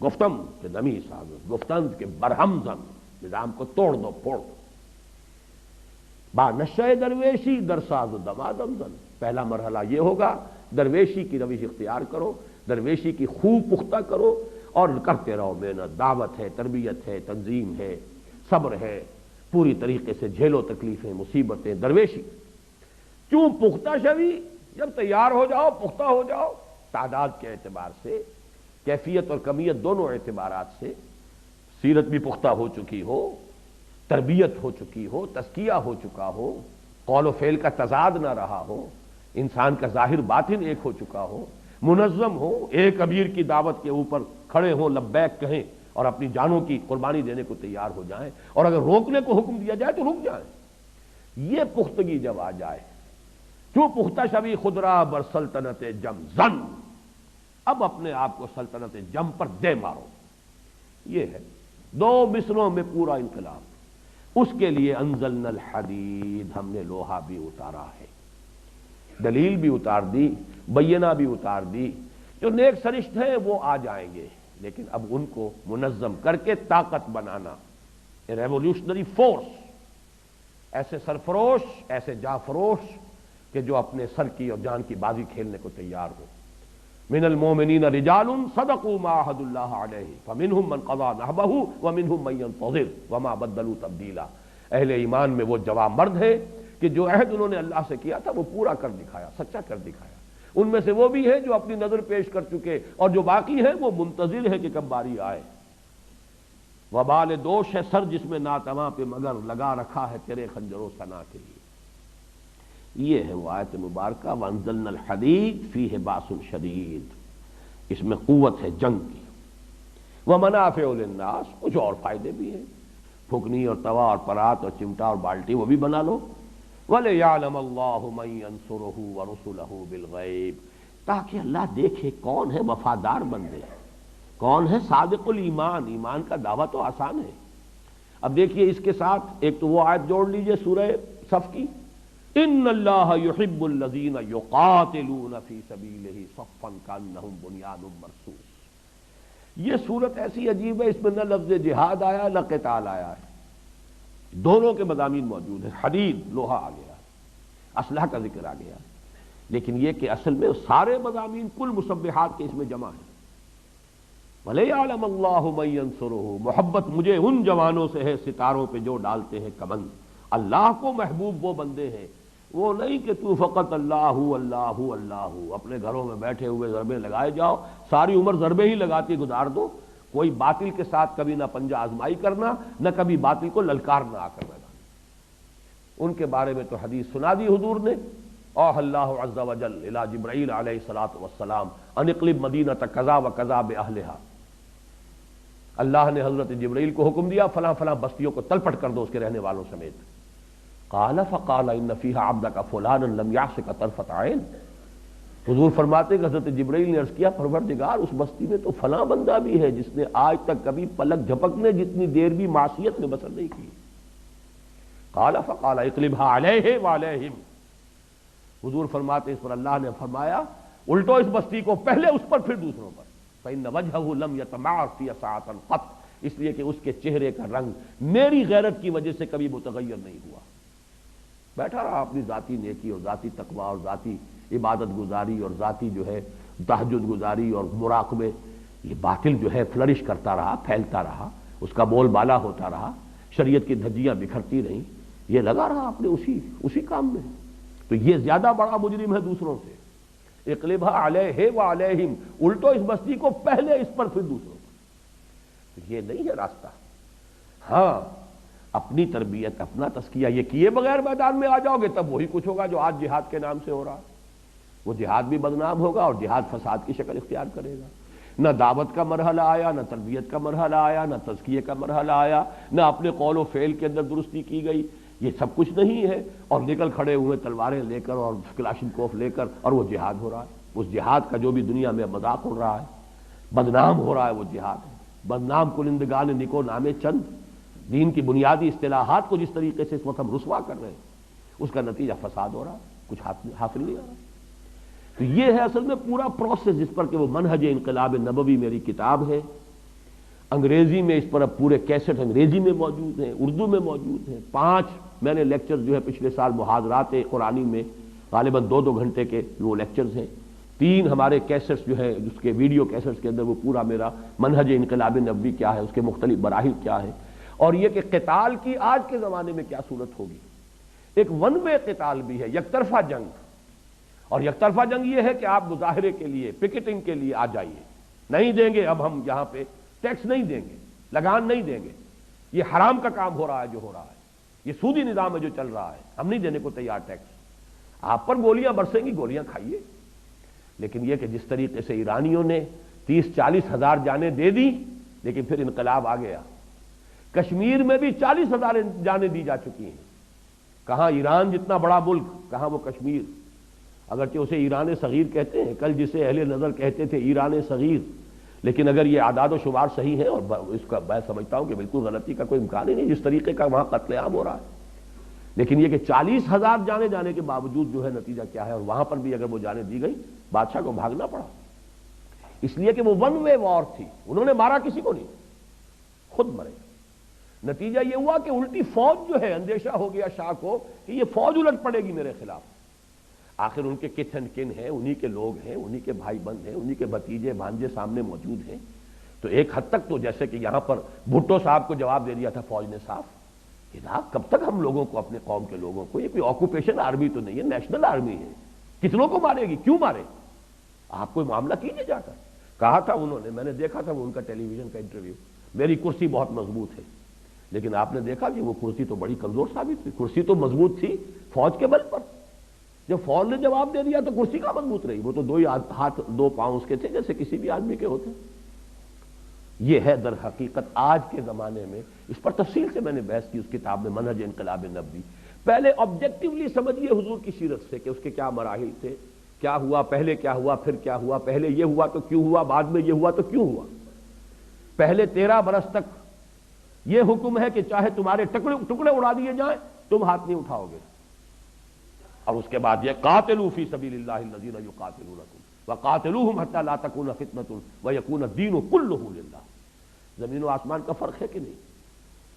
گفتم کہ نمی سازد، گفتند کہ برہم زن، نظام کو توڑ دو پھوڑ دو. با نشہ درویشی در ساز دمادم زن. پہلا مرحلہ یہ ہوگا درویشی کی روش اختیار کرو، درویشی کی خوب پختہ کرو اور کرتے رہو محنت. دعوت ہے، تربیت ہے، تنظیم ہے، صبر ہے، پوری طریقے سے جھیلو تکلیفیں، مصیبتیں. درویشی کیوں پختہ شوی، جب تیار ہو جاؤ، پختہ ہو جاؤ. تعداد کے اعتبار سے، کیفیت اور کمیت دونوں اعتبارات سے سیرت بھی پختہ ہو چکی ہو، تربیت ہو چکی ہو، تزکیہ ہو چکا ہو، قول و فعل کا تضاد نہ رہا ہو، انسان کا ظاہر باطن ایک ہو چکا ہو، منظم ہو، ایک امیر کی دعوت کے اوپر کھڑے ہوں، لبیک کہیں اور اپنی جانوں کی قربانی دینے کو تیار ہو جائیں، اور اگر روکنے کو حکم دیا جائے تو رک جائیں. یہ پختگی جب آ جائے، کیوں پختہ شوی خدرا بر سلطنت جم زن، اب اپنے آپ کو سلطنت جم پر دے مارو. یہ ہے 2 مصروں میں پورا انقلاب. اس کے لیے انزلنا الحدید، ہم نے لوہا بھی اتارا ہے، دلیل بھی اتار دی، بینہ بھی اتار دی. جو نیک سرشت ہیں وہ آ جائیں گے، لیکن اب ان کو منظم کر کے طاقت بنانا. ریولیوشنری فورس، ایسے سرفروش، ایسے جافروش کہ جو اپنے سر کی اور جان کی بازی کھیلنے کو تیار ہو. من المؤمنین رجال صدقوا ما عهد اللہ علیہ فمنہم من قضى نحبہ ومنہم من ينتظر وما بدلوا تبدیلا. اہل ایمان میں وہ جوان مرد ہیں کہ جو عہد انہوں نے اللہ سے کیا تھا وہ پورا کر دکھایا، سچا کر دکھایا. ان میں سے وہ بھی ہیں جو اپنی نظر پیش کر چکے، اور جو باقی ہیں وہ منتظر ہے کہ کب باری آئے. وبال دوش ہے سر جس میں ناتواں پہ مگر لگا رکھا ہے تیرے خنجر و ثنا کے لیے. یہ ہے وہ آیت مبارکہ وانزلنا الحدید فیہ باس شدید. اس میں قوت ہے جنگ کی. ومنافع للناس، کچھ اور فائدے بھی ہیں، پھکنی اور توا اور پرات اور چمٹا اور بالٹی وہ بھی بنا لو. وَلِيَعْلَمَ اللَّهُ مَن يَنصُرُهُ وَرُسُلَهُ بِالْغَيْبِ، تاکہ اللہ دیکھے کون ہے وفادار بندے، کون ہے صادق الایمان. ایمان کا دعویٰ تو آسان ہے. اب دیکھیے اس کے ساتھ ایک تو وہ آیت جوڑ لیجئے سورہ صف کی، ان اللہ یحب الذین یقاتلون فی سبیلہ صفا کانہم بنیان مرصوص. یہ صورت ایسی عجیب ہے، اس میں نہ لفظ جہاد آیا نہ قتال آیا ہے، دونوں کے مضامین موجود ہیں. حدید، لوہا آ گیا، اسلحہ کا ذکر آ گیا، لیکن یہ کہ اصل میں سارے مضامین کل مسبحات کے اس میں جمع ہیں. وَلِيَعْلَمَ اللَّهُ مَن يَنصُرُهُ، محبت مجھے ان جوانوں سے ہے ستاروں پہ جو ڈالتے ہیں کمند. اللہ کو محبوب وہ بندے ہیں، وہ نہیں کہ تو فقط اللہ اللہ اللہ اپنے گھروں میں بیٹھے ہوئے ضربے لگائے جاؤ، ساری عمر ضربے ہی لگاتی گزار دو. کوئی باطل کے ساتھ کبھی نہ پنجہ آزمائی کرنا، نہ کبھی باطل کو للکارنا آ کر میدان. ان کے بارے میں تو حدیث سنا دی حضور نے، اوح اللہ عز وجل الی جبرائیل علیہ الصلوۃ والسلام ان اقلب مدینۃ کذا و کذا باہلھا. اللہ نے حضرت جبرائیل کو حکم دیا فلاں فلاں بستیوں کو تلپٹ کر دو اس کے رہنے والوں سمیت. قال فقال ان فیھا عبدک فلانا لم یعصک طرفۃ عین. حضور فرماتے کہ حضرت جبرائیل نے عرض کیا پروردگار اس بستی میں تو فلاں بندہ بھی ہے جس نے آج تک کبھی پلک جھپکنے جتنی دیر بھی معصیت میں بسر نہیں کی. قال فقال اقلبها علیہ وعلیہم. حضور فرماتے اس پر اللہ نے فرمایا الٹو اس بستی کو، پہلے اس پر پھر دوسروں پر. فإن وجهه لم يتمعر في ساعة قط، اس لیے کہ اس کے چہرے کا رنگ میری غیرت کی وجہ سے کبھی متغیر نہیں ہوا. بیٹھا رہا اپنی ذاتی نیکی اور ذاتی تقوی اور ذاتی عبادت گزاری اور ذاتی جو ہے تہجد گزاری اور مراقبے. یہ باطل جو ہے فلرش کرتا رہا، پھیلتا رہا، اس کا بول بالا ہوتا رہا، شریعت کی دھجیاں بکھرتی رہیں، یہ لگا رہا اپنے اسی کام میں. تو یہ زیادہ بڑا مجرم ہے دوسروں سے. اقلبھا علیہ وعلیہم، الٹو اس بستی کو پہلے اس پر پھر دوسروں پر. تو یہ نہیں ہے راستہ. ہاں اپنی تربیت، اپنا تزکیہ یہ کیے بغیر میدان میں آ جاؤ گے تب وہی کچھ ہوگا جو آج جہاد کے نام سے ہو رہا ہے. وہ جہاد بھی بدنام ہوگا اور جہاد فساد کی شکل اختیار کرے گا. نہ دعوت کا مرحلہ آیا، نہ تربیت کا مرحلہ آیا، نہ تزکیے کا مرحلہ آیا، نہ اپنے قول و فعل کے اندر درستی کی گئی. یہ سب کچھ نہیں ہے، اور نکل کھڑے ہوئے تلواریں لے کر اور کلاشنکوف لے کر، اور وہ جہاد ہو رہا ہے. اس جہاد کا جو بھی دنیا میں مذاق ہو رہا ہے، بدنام ہو رہا ہے، وہ جہاد ہے. بدنام کنندگان نکو نامے چند. دین کی بنیادی اصطلاحات کو جس طریقے سے اس وقت ہم رسوا کر رہے ہیں اس کا نتیجہ فساد ہو رہا، کچھ حاصل نہیں ہو رہا۔ تو یہ ہے اصل میں پورا پروسیس جس پر کہ وہ منہج انقلاب نبوی میری کتاب ہے، انگریزی میں اس پر اب پورے کیسٹ انگریزی میں موجود ہیں، اردو میں موجود ہیں، 5 میں نے لیکچر جو ہے پچھلے سال محاضرات قرآنی میں غالباً 2 گھنٹے کے وہ لیکچرز ہیں، 3 ہمارے کیسٹس جو ہے اس کے ویڈیو کیسٹس کے اندر وہ پورا میرا منہج انقلاب نبوی کیا ہے، اس کے مختلف مراحل کیا ہے، اور یہ کہ قتال کی آج کے زمانے میں کیا صورت ہوگی۔ ایک ون وے قتال بھی ہے، یک طرفہ جنگ، اور یک طرفہ جنگ یہ ہے کہ آپ مظاہرے کے لیے پکٹنگ کے لیے آ جائیے، نہیں دیں گے اب ہم یہاں پہ ٹیکس نہیں دیں گے، لگان نہیں دیں گے، یہ حرام کا کام ہو رہا ہے جو ہو رہا ہے، یہ سودی نظام ہے جو چل رہا ہے، ہم نہیں دینے کو تیار ٹیکس، آپ پر گولیاں برسیں گی، گولیاں کھائیے۔ لیکن یہ کہ جس طریقے سے ایرانیوں نے 30-40 ہزار جانیں دے دی، لیکن پھر انقلاب آ گیا، کشمیر میں بھی 40 ہزار جانیں دی جا چکی ہیں، کہاں ایران جتنا بڑا ملک، کہاں وہ کشمیر، اگرچہ اسے ایران صغیر کہتے ہیں، کل جسے اہل نظر کہتے تھے ایران صغیر، لیکن اگر یہ اعداد و شمار صحیح ہے، اور اس کا میں سمجھتا ہوں کہ بالکل غلطی کا کوئی امکان ہی نہیں جس طریقے کا وہاں قتل عام ہو رہا ہے، لیکن یہ کہ 40 ہزار جانے جانے کے باوجود جو ہے نتیجہ کیا ہے، اور وہاں پر بھی اگر وہ جانیں دی گئی بادشاہ کو بھاگنا پڑا، اس لیے کہ وہ ون وے وار تھی، انہوں نے مارا کسی کو نہیں، خود مرے۔ نتیجہ یہ ہوا کہ الٹی فوج جو ہے، اندیشہ ہو گیا شاہ کو کہ یہ فوج الٹ پڑے گی میرے خلاف، آخر ان کے کتھ اینڈ کن ہیں، انہی کے لوگ ہیں، انہی کے بھائی بند ہیں، انہی کے بھتیجے بھانجے سامنے موجود ہیں، تو ایک حد تک تو جیسے کہ یہاں پر بھٹو صاحب کو جواب دے دیا تھا فوج نے صاف، جناب کب تک ہم لوگوں کو، اپنے قوم کے لوگوں کو، یہ کوئی آکوپیشن آرمی تو نہیں ہے، نیشنل آرمی ہے، کتنوں کو مارے گی، کیوں مارے، آپ کوئی معاملہ کیجیے جا کر، کہا تھا انہوں نے، میں نے دیکھا تھا وہ ان کا ٹیلی ویژن کا انٹرویو، میری کرسی بہت مضبوط ہے، لیکن آپ نے دیکھا کہ وہ کرسی تو بڑی کمزور ثابت ہوئی، کرسی تو مضبوط تھی فوج کے بل پر، جب فوج نے جواب دے دیا تو کرسی کا مضبوط رہی، وہ تو 2 ہاتھ 2 پاؤں اس کے تھے جیسے کسی بھی آدمی کے ہوتے۔ یہ ہے در حقیقت آج کے زمانے میں، اس پر تفصیل سے میں نے بحث کی اس کتاب میں منہج انقلاب نبوی، پہلے آبجیکٹیولی سمجھیے حضور کی سیرت سے کہ اس کے کیا مراحل تھے، کیا ہوا، پہلے کیا ہوا، پھر کیا ہوا، پہلے یہ ہوا تو کیوں ہوا، بعد میں یہ ہوا تو کیوں ہوا، پہلے 13 برس تک یہ حکم ہے کہ چاہے تمہارے ٹکڑے اڑا دیے جائیں تم ہاتھ نہیں اٹھاؤ گے، اور اس کے بعد یہ قاتلوا فی سبیل اللہ الذین یقاتلونکم وقاتلوہم حتی لا تکون فتنۃ ویکون الدین کلہ للہ۔ زمین و آسمان کا فرق ہے کہ نہیں،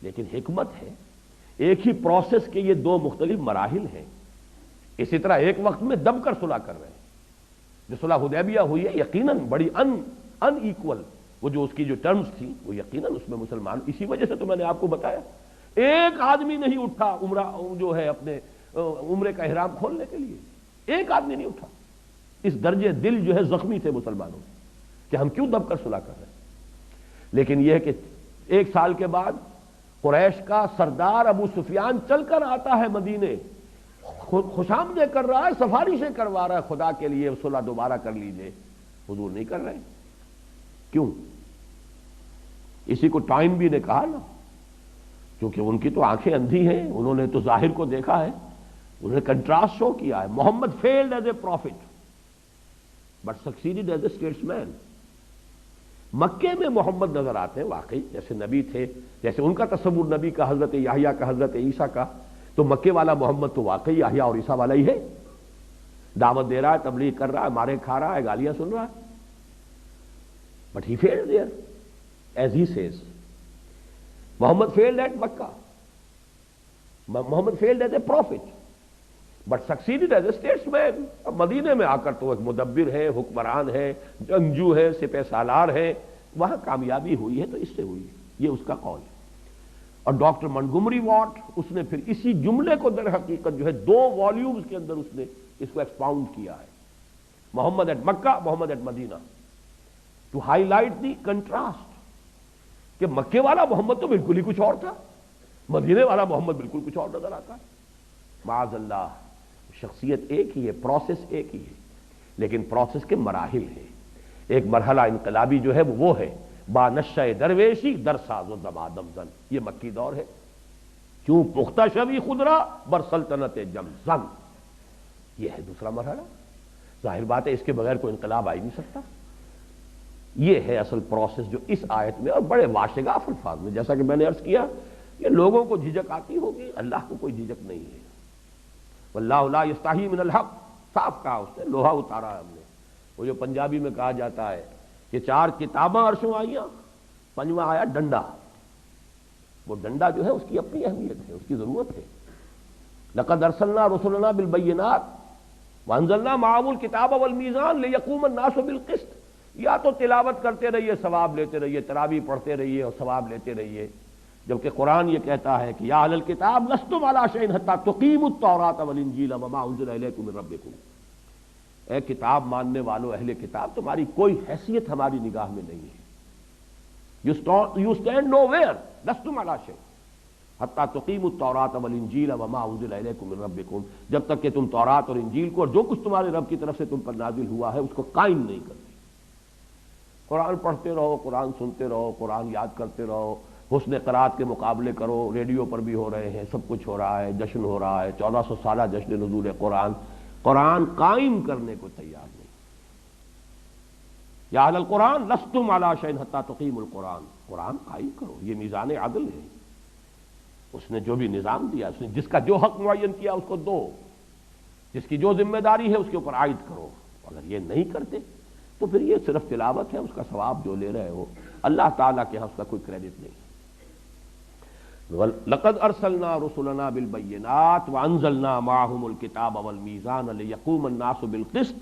لیکن حکمت ہے، ایک ہی پروسیس کے یہ 2 مختلف مراحل ہیں، اسی طرح ایک وقت میں دب کر صلح کر رہے ہیں، جو صلح حدیبیہ ہوئی ہے یقیناً بڑی ان ایکول، وہ جو اس کی جو ٹرمز تھی وہ یقیناً اس میں مسلمان، اسی وجہ سے تو میں نے آپ کو بتایا ایک آدمی نہیں اٹھا عمرہ جو ہے اپنے عمرے کا احرام کھولنے کے لیے، ایک آدمی نہیں اٹھا، اس درجے دل جو ہے زخمی تھے مسلمانوں کہ ہم کیوں دب کر صلح کر رہے ہیں۔ لیکن یہ ہے کہ 1 سال کے بعد قریش کا سردار ابو سفیان چل کر آتا ہے مدینے، خوشامدیں کر رہا ہے، سفارشیں کروا رہا ہے، خدا کے لیے صلح دوبارہ کر لیجئے، حضور نہیں کر رہے، کیوں؟ اسی کو ٹائم بھی نے کہا نا، کیونکہ ان کی تو آنکھیں اندھی ہیں، انہوں نے تو ظاہر کو دیکھا ہے، انہوں نے کنٹراسٹ شو کیا ہے، Muhammad failed as a prophet but succeeded as a statesman مین۔ مکے میں محمد نظر آتے ہیں واقعی جیسے نبی تھے، جیسے ان کا تصور نبی کا، حضرت یحییٰ کا، حضرت عیسیٰ کا، تو مکے والا محمد تو واقعی یحییٰ اور عیسیٰ والا ہی ہے، دعوت دے رہا ہے، تبلیغ کر رہا ہے، مارے کھا رہا ہے، گالیاں سن رہا ہے، but he failed there as he says. Muhammad failed at Mecca, Muhammad failed as a prophet but succeeded as a statesman مین۔ اب مدینے میں آ کر تو ایک مدبر ہے، حکمران ہے، جنگجو ہے، سپہ سالار ہے، وہاں کامیابی ہوئی ہے تو اس سے ہوئی ہے، یہ اس کا قول ہے۔ اور ڈاکٹر منگومری واٹ اس نے پھر اسی جملے کو در حقیقت جو ہے 2 والیومز کے اندر اس نے اس کو ایکسپاؤنڈ کیا ہے، Muhammad at Mecca, Muhammad at Medina, to highlight the contrast, کہ مکے والا محمد تو بالکل ہی کچھ اور تھا، مدینے والا محمد بالکل کچھ اور نظر آتا ہے۔ معاذ اللہ، شخصیت ایک ہی ہے، پروسیس ایک ہی ہے، لیکن پروسیس کے مراحل ہیں۔ ایک مرحلہ انقلابی جو ہے وہ ہے با نشہ درویشی در ساز و دمادم زن، یہ مکی دور ہے، کیوں پختہ شوی خدرا بر سلطنت جم زن، یہ ہے دوسرا مرحلہ۔ ظاہر بات ہے اس کے بغیر کوئی انقلاب آ ہی نہیں سکتا۔ یہ ہے اصل پروسیس جو اس آیت میں اور بڑے واشگاف الفاظ میں، جیسا کہ میں نے عرض کیا یہ لوگوں کو جھجک آتی ہوگی، اللہ کو کوئی جھجک نہیں ہے۔ واللہ لا یستحی من الحق، صاف کہا اس نے، لوہا اتارا ہے ہم نے۔ وہ جو پنجابی میں کہا جاتا ہے کہ 4 کتاباں عرشوں آئیاں، 5واں آیا ڈنڈا۔ وہ ڈنڈا جو ہے اس کی اپنی اہمیت ہے، اس کی ضرورت ہے۔ لقد ارسلنا رسلنا بالبینات وانزلنا معهم الکتاب والمیزان لیقوم الناس بالقسط۔ یا تو تلاوت کرتے رہیے، ثواب لیتے رہیے، تراویح پڑھتے رہیے اور ثواب لیتے رہیے، جبکہ قرآن یہ کہتا ہے کہ یا اہل الکتاب لستم علی شیء حتی تقیموا التوراۃ والانجیل وما انزل الیکم من ربکم۔ اے کتاب ماننے والو، اہل کتاب، تمہاری کوئی حیثیت ہماری نگاہ میں نہیں ہے۔ You stand nowhere، لستم علی شیء حتی تقیموا التوراۃ والانجیل وما انزل الیکم من ربکم، جب تک کہ تم تورات اور انجیل کو اور جو کچھ تمہارے رب کی طرف سے تم پر نازل ہوا ہے اس کو قائم نہیں کرتے۔ قرآن پڑھتے رہو، قرآن سنتے رہو، قرآن یاد کرتے رہو، حسن قرات کے مقابلے کرو، ریڈیو پر بھی ہو رہے ہیں، سب کچھ ہو رہا ہے، جشن ہو رہا ہے، 1400 سالہ جشن نزول قرآن۔ قرآن قائم کرنے کو تیار نہیں۔ یا اہل القرآن لستم علی شیء حتی تقیموا القرآن، قرآن قائم کرو، یہ میزان عدل ہے۔ اس نے جو بھی نظام دیا، اس نے جس کا جو حق معین کیا اس کو دو، جس کی جو ذمہ داری ہے اس کے اوپر عائد کرو۔ اگر یہ نہیں کرتے تو پھر یہ صرف تلاوت ہے، اس کا ثواب جو لے رہے ہو اللہ تعالیٰ کے ہاں اس کا کوئی کریڈٹ نہیں۔ لقد ارسلنا رسلنا بالبینات وانزلنا معهم الکتاب والمیزان لیقوم الناس بالقسط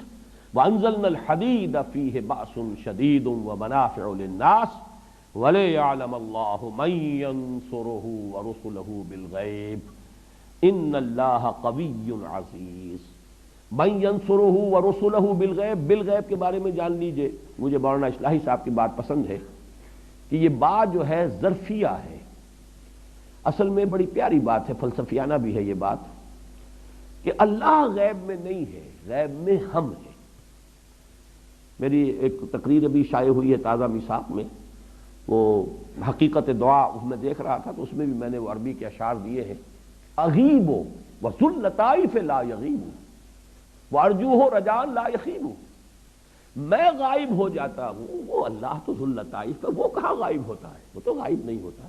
وانزلنا الحدید فیہ بأس شدید ومنافع للناس وَلِيَعْلَمَ اللَّهُ مَن يَنصُرُهُ وَرُسُلَهُ بِالْغَيْبِ إِنَّ اللَّهَ قَوِيٌّ عَزِيزٌ۔ مَن يَنصُرُهُ وَرُسُلَهُ بِالْغَيْبِ، بالغیب کے بارے میں جان لیجئے۔ مجھے مولانا اصلاحی صاحب کی بات پسند ہے کہ یہ بات جو ہے ظرفیہ ہے، اصل میں بڑی پیاری بات ہے، فلسفیانہ بھی ہے یہ بات، کہ اللہ غیب میں نہیں ہے، غیب میں ہم ہیں۔ میری ایک تقریر ابھی شائع ہوئی ہے تازہ میثاق میں، وہ حقیقت دعا اس میں دیکھ رہا تھا، تو اس میں بھی میں نے وہ عربی کے اشعار دیے ہیں، اغیب وذو اللطائف لا یغیب وارجوہ رجاء لا یخیب۔ میں غائب ہو جاتا ہوں، وہ اللہ تو ذو اللطائف ہے، وہ کہاں غائب ہوتا ہے؟ وہ تو غائب نہیں ہوتا،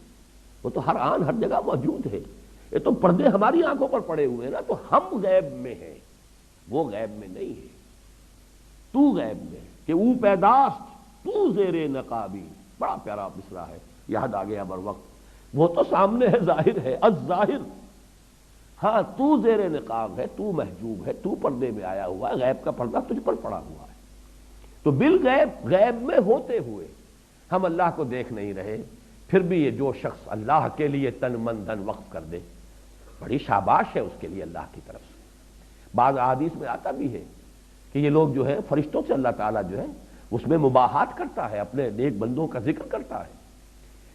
وہ تو ہر آن ہر جگہ موجود ہے۔ یہ تو پردے ہماری آنکھوں پر پڑے ہوئے ہیں نا، تو ہم غیب میں ہیں، وہ غیب میں نہیں ہے۔ تو غیب میں کہ او پیداست تو زیر نقابی، بڑا پیارا مصرع ہے، یاد آ گیا بر وقت۔ وہ تو سامنے ہے، ظاہر ہے، الظاہر، ہاں تو زیر نقاب ہے، تو محجوب ہے، تو پردے میں آیا ہوا ہے، غیب کا پردہ تجھ پر پڑا ہوا ہے۔ تو بالغیب، غیب میں ہوتے ہوئے ہم اللہ کو دیکھ نہیں رہے، پھر بھی یہ جو شخص اللہ کے لیے تن من دھن وقف کر دے، بڑی شاباش ہے اس کے لیے اللہ کی طرف سے۔ بعض احادیث میں آتا بھی ہے کہ یہ لوگ جو ہے فرشتوں سے اللہ تعالیٰ جو ہے اس میں مباحات کرتا ہے، اپنے نیک بندوں کا ذکر کرتا ہے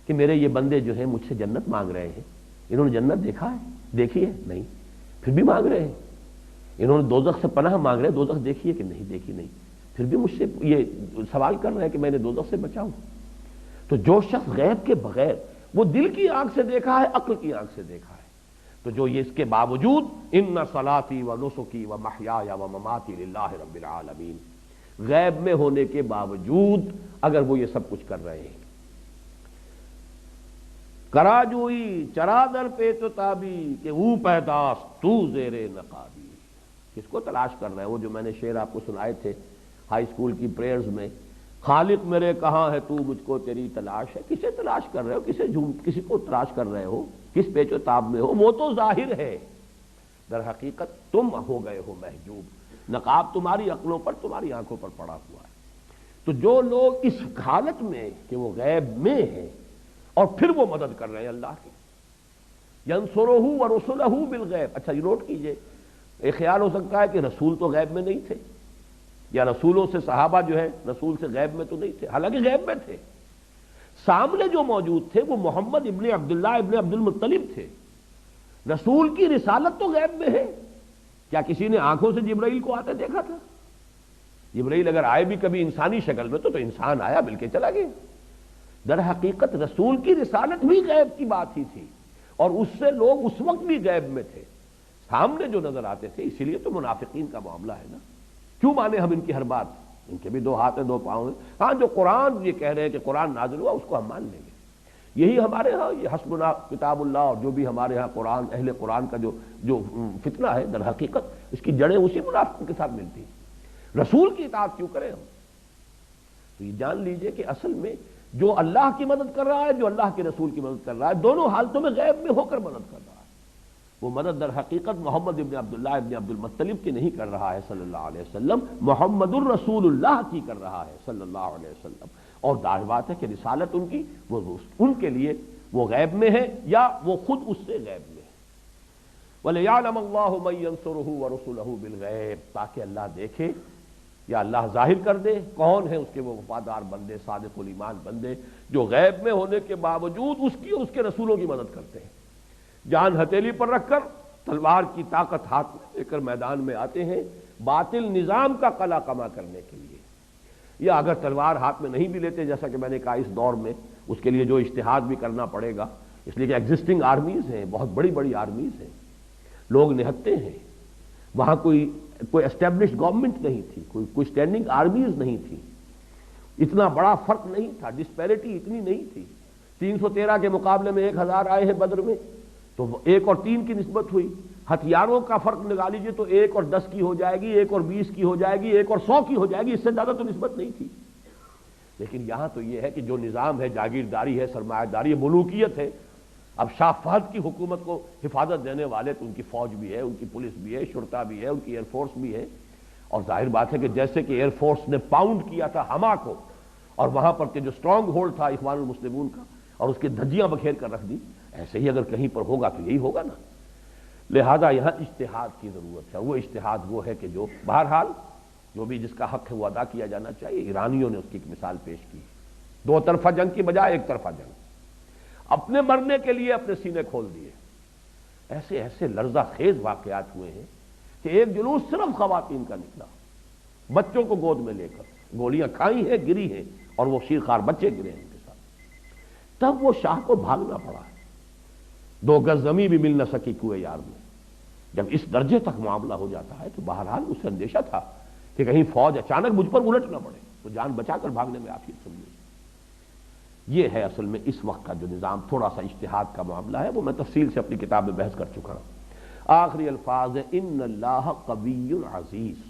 کہ میرے یہ بندے جو ہیں مجھ سے جنت مانگ رہے ہیں، انہوں نے جنت دیکھا ہے؟ دیکھی ہے؟ نہیں، پھر بھی مانگ رہے ہیں۔ انہوں نے دوزخ سے پناہ مانگ رہے ہیں، دوزخ دیکھی ہے کہ نہیں؟ دیکھی نہیں، پھر بھی مجھ سے یہ سوال کر رہے ہیں کہ میں نے دوزخ سے بچاؤں۔ تو جو شخص غیب کے بغیر، وہ دل کی آنکھ سے دیکھا ہے، عقل کی آنکھ سے دیکھا ہے، تو جو یہ اس کے باوجود ان صلاتی و نسکی و محیای و مماتی للہ رب العالمین، غیب میں ہونے کے باوجود اگر وہ یہ سب کچھ کر رہے ہیں، کراجوئی چرادر پیچ و تابی کہ او پیداست تو زیر نقابی، کس کو تلاش کر رہے ہیں؟ وہ جو میں نے شعر آپ کو سنائے تھے ہائی اسکول کی پریئرز میں، خالق میرے کہاں ہے تو مجھ کو تیری تلاش ہے۔ کسے تلاش کر رہے ہو؟ کسی کو تلاش کر رہے ہو؟ کس پیچ و تاب میں ہو؟ وہ تو ظاہر ہے، در حقیقت تم ہو گئے ہو محجوب، نقاب تمہاری عقلوں پر، تمہاری آنکھوں پر پڑا ہوا ہے۔ تو جو لوگ اس حالت میں کہ وہ غیب میں ہیں اور پھر وہ مدد کر رہے ہیں اللہ کی، ینصرہ ورسلہ بالغیب۔ اچھا یہ نوٹ کیجئے، ایک خیال ہو سکتا ہے کہ رسول تو غیب میں نہیں تھے، یا رسولوں سے صحابہ جو ہے رسول سے غیب میں تو نہیں تھے، حالانکہ غیب میں تھے۔ سامنے جو موجود تھے وہ محمد ابن عبداللہ ابن عبد المطلب تھے۔ رسول کی رسالت تو غیب میں ہے، کیا کسی نے آنکھوں سے جبرائیل کو آتے دیکھا تھا؟ جبرائیل اگر آئے بھی کبھی انسانی شکل میں تو انسان آیا مل کے چلا گیا۔ در حقیقت رسول کی رسالت بھی غیب کی بات ہی تھی، اور اس سے لوگ اس وقت بھی غیب میں تھے، سامنے جو نظر آتے تھے۔ اسی لیے تو منافقین کا معاملہ ہے نا، کیوں مانے ہم ان کی ہر بات؟ ان کے بھی دو ہاتھ ہیں، دو پاؤں ہیں۔ ہاں جو قرآن یہ کہہ رہے ہیں کہ قرآن نازل ہوا، اس کو ہم مان لیں گے۔ یہی ہمارے ہاں یہ حسبنا کتاب اللہ اور جو بھی ہمارے ہاں قرآن اہل قرآن کا جو فتنہ ہے در حقیقت اس کی جڑیں اسی منافقوں کے ساتھ ملتی ہیں۔ رسول کی اطاعت کیوں کریں ہم؟ تو یہ جان لیجئے کہ اصل میں جو اللہ کی مدد کر رہا ہے، جو اللہ کے رسول کی مدد کر رہا ہے، دونوں حالتوں میں غیب میں ہو کر مدد کر رہا ہے۔ وہ مدد در حقیقت محمد ابن عبداللہ ابن عبد المطلب کی نہیں کر رہا ہے صلی اللہ علیہ وسلم، محمد الرسول اللہ کی کر رہا ہے صلی اللہ علیہ وسلم۔ اور ظاہر بات ہے کہ رسالت ان کی وہ ان کے لیے وہ غیب میں ہے یا وہ خود اس سے غیب میں ہے۔ وَلِيَعْلَمَ اللَّهُ مَن يَنصُرُهُ وَرُسُلَهُ بِالْغَيْبِ، تاکہ اللہ دیکھے یا اللہ ظاہر کر دے کون ہے اس کے وہ وفادار بندے، صادق الایمان بندے جو غیب میں ہونے کے باوجود اس کی اور اس کے رسولوں کی مدد کرتے ہیں، جان ہتھیلی پر رکھ کر تلوار کی طاقت ہاتھ میں لے کر میدان میں آتے ہیں باطل نظام کا قلع کما کرنے کے لیے، یا اگر تلوار ہاتھ میں نہیں بھی لیتے جیسا کہ میں نے کہا اس دور میں اس کے لیے جو اجتہاد بھی کرنا پڑے گا، اس لیے کہ ایگزسٹنگ آرمیز ہیں، بہت بڑی بڑی آرمیز ہیں، لوگ نہتے ہیں، وہاں کوئی اسٹیبلشڈ گورنمنٹ نہیں تھی، کوئی اسٹینڈنگ آرمیز نہیں تھی، اتنا بڑا فرق نہیں تھا، ڈسپیرٹی اتنی نہیں تھی۔ 313 کے مقابلے میں 1000 آئے ہیں بدر میں تو 1 اور 3 کی نسبت ہوئی، ہتھیاروں کا فرق نکال لیجیے تو 1 اور 10 کی ہو جائے گی، 1 اور 20 کی ہو جائے گی، 1 اور 100 کی ہو جائے گی، اس سے زیادہ تو نسبت نہیں تھی۔ لیکن یہاں تو یہ ہے کہ جو نظام ہے جاگیرداری ہے، سرمایہ داری ہے، ملوکیت ہے۔ اب شاہ فہد کی حکومت کو حفاظت دینے والے تو ان کی فوج بھی ہے، ان کی پولیس بھی ہے، شرطہ بھی ہے، ان کی ایئر فورس بھی ہے، اور ظاہر بات ہے کہ جیسے کہ ایئر فورس نے پاؤنڈ کیا تھا حما کو اور وہاں پر کے جو سٹرانگ ہولڈ تھا اخوان المسلمون کا اور اس کی دھجیاں بکھیر کر رکھ دی، ایسے ہی اگر کہیں پر ہوگا تو یہی ہوگا نا۔ لہذا یہاں اجتہاد کی ضرورت ہے، وہ اجتہاد وہ ہے کہ جو بہرحال جو بھی جس کا حق ہے وہ ادا کیا جانا چاہیے۔ ایرانیوں نے اس کی ایک مثال پیش کی، 2 طرفہ جنگ کی بجائے 1 طرفہ جنگ، اپنے مرنے کے لیے اپنے سینے کھول دیے۔ ایسے ایسے لرزہ خیز واقعات ہوئے ہیں کہ ایک جلوس صرف خواتین کا نکلا، بچوں کو گود میں لے کر، گولیاں کھائی ہیں، گری ہیں، اور وہ شیرخوار بچے گرے ہیں ان کے ساتھ۔ تب وہ شاہ کو بھاگنا پڑا، 2 گز زمین بھی مل نہ سکی کوئے یار میں۔ جب اس درجے تک معاملہ ہو جاتا ہے تو بہرحال اسے اندیشہ تھا کہ کہیں فوج اچانک مجھ پر الٹ نہ پڑے، تو جان بچا کر بھاگنے میں آپ یہ سمجھیں۔ یہ ہے اصل میں اس وقت کا جو نظام، تھوڑا سا اجتہاد کا معاملہ ہے، وہ میں تفصیل سے اپنی کتاب میں بحث کر چکا ہوں۔ آخری الفاظ ہے ان اللہ قوی عزیز۔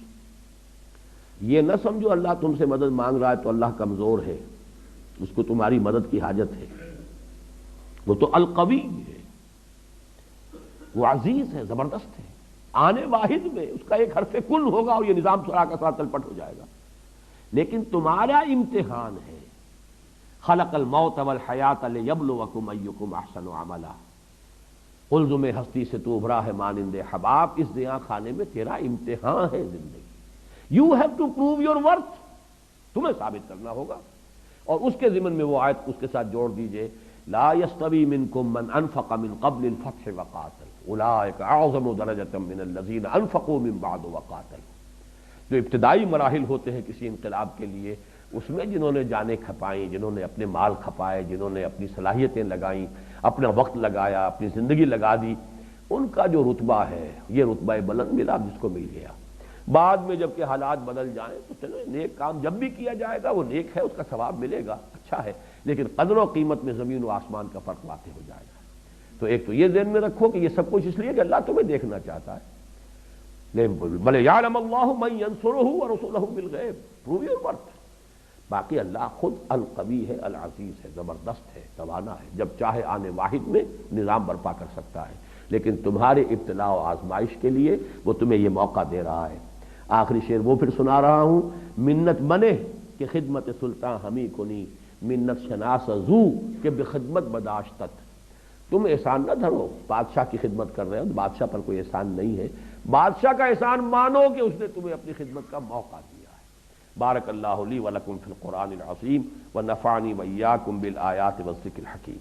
یہ نہ سمجھو اللہ تم سے مدد مانگ رہا ہے تو اللہ کمزور ہے، اس کو تمہاری مدد کی حاجت ہے، وہ تو القوی ہے، وہ عزیز ہے، زبردست ہے۔ آنے واحد میں اس کا ایک حرف کل ہوگا اور یہ نظام سرا کا ساتھ تلپٹ ہو جائے گا، لیکن تمہارا امتحان ہے۔ خلق الموت والحیات لیبلوکم ایکم احسن عملا۔ قلزم ہستی سے تو ابھرا ہے مانند حباب، اس دیاں خانے میں تیرا امتحان ہے زندگی۔ You have to prove your worth, تمہیں ثابت کرنا ہوگا۔ اور اس کے ضمن میں وہ آیت اس کے ساتھ جوڑ دیجئے، لا یستوی منکم من انفق من قبل الفتح وقاتل اولئک اعظم درجۃ من الذین انفقوا من بعد وقاتلوا۔ جو ابتدائی مراحل ہوتے ہیں کسی انقلاب کے لیے، اس میں جنہوں نے جانیں کھپائیں، جنہوں نے اپنے مال کھپائے، جنہوں نے اپنی صلاحیتیں لگائیں، اپنا وقت لگایا، اپنی زندگی لگا دی، ان کا جو رتبہ ہے یہ رتبہ بلند ملا جس کو مل گیا۔ بعد میں جب کہ حالات بدل جائیں تو چلو نیک کام جب بھی کیا جائے گا وہ نیک ہے، اس کا ثواب ملے گا، اچھا ہے، لیکن قدر و قیمت میں زمین و آسمان کا فرق واقع ہو جائے گا۔ تو ایک تو یہ ذہن میں رکھو کہ یہ سب کچھ اس لیے کہ اللہ تمہیں دیکھنا چاہتا ہے، بلے یعلم اللہ من ینصرہ ورسولہ بالغیب، پروو یور ورتھ۔ باقی اللہ خود القوی ہے، العزیز ہے، زبردست ہے، توانا ہے، جب چاہے آنے واحد میں نظام برپا کر سکتا ہے، لیکن تمہارے ابتلاء و آزمائش کے لیے وہ تمہیں یہ موقع دے رہا ہے۔ آخری شعر وہ پھر سنا رہا ہوں، منت منے کہ خدمت سلطان ہمیں کنی، منت شناس زو کہ بخدمت بداشتت۔ تم احسان نہ دھرو، بادشاہ کی خدمت کر رہے ہو، بادشاہ پر کوئی احسان نہیں ہے، بادشاہ کا احسان مانو کہ اس نے تمہیں اپنی خدمت کا موقع دیا ہے۔ بارک اللہ لی ولکم فی القرآن العظیم ونفعنی وإیاکم بالآیات والذکر الحکیم۔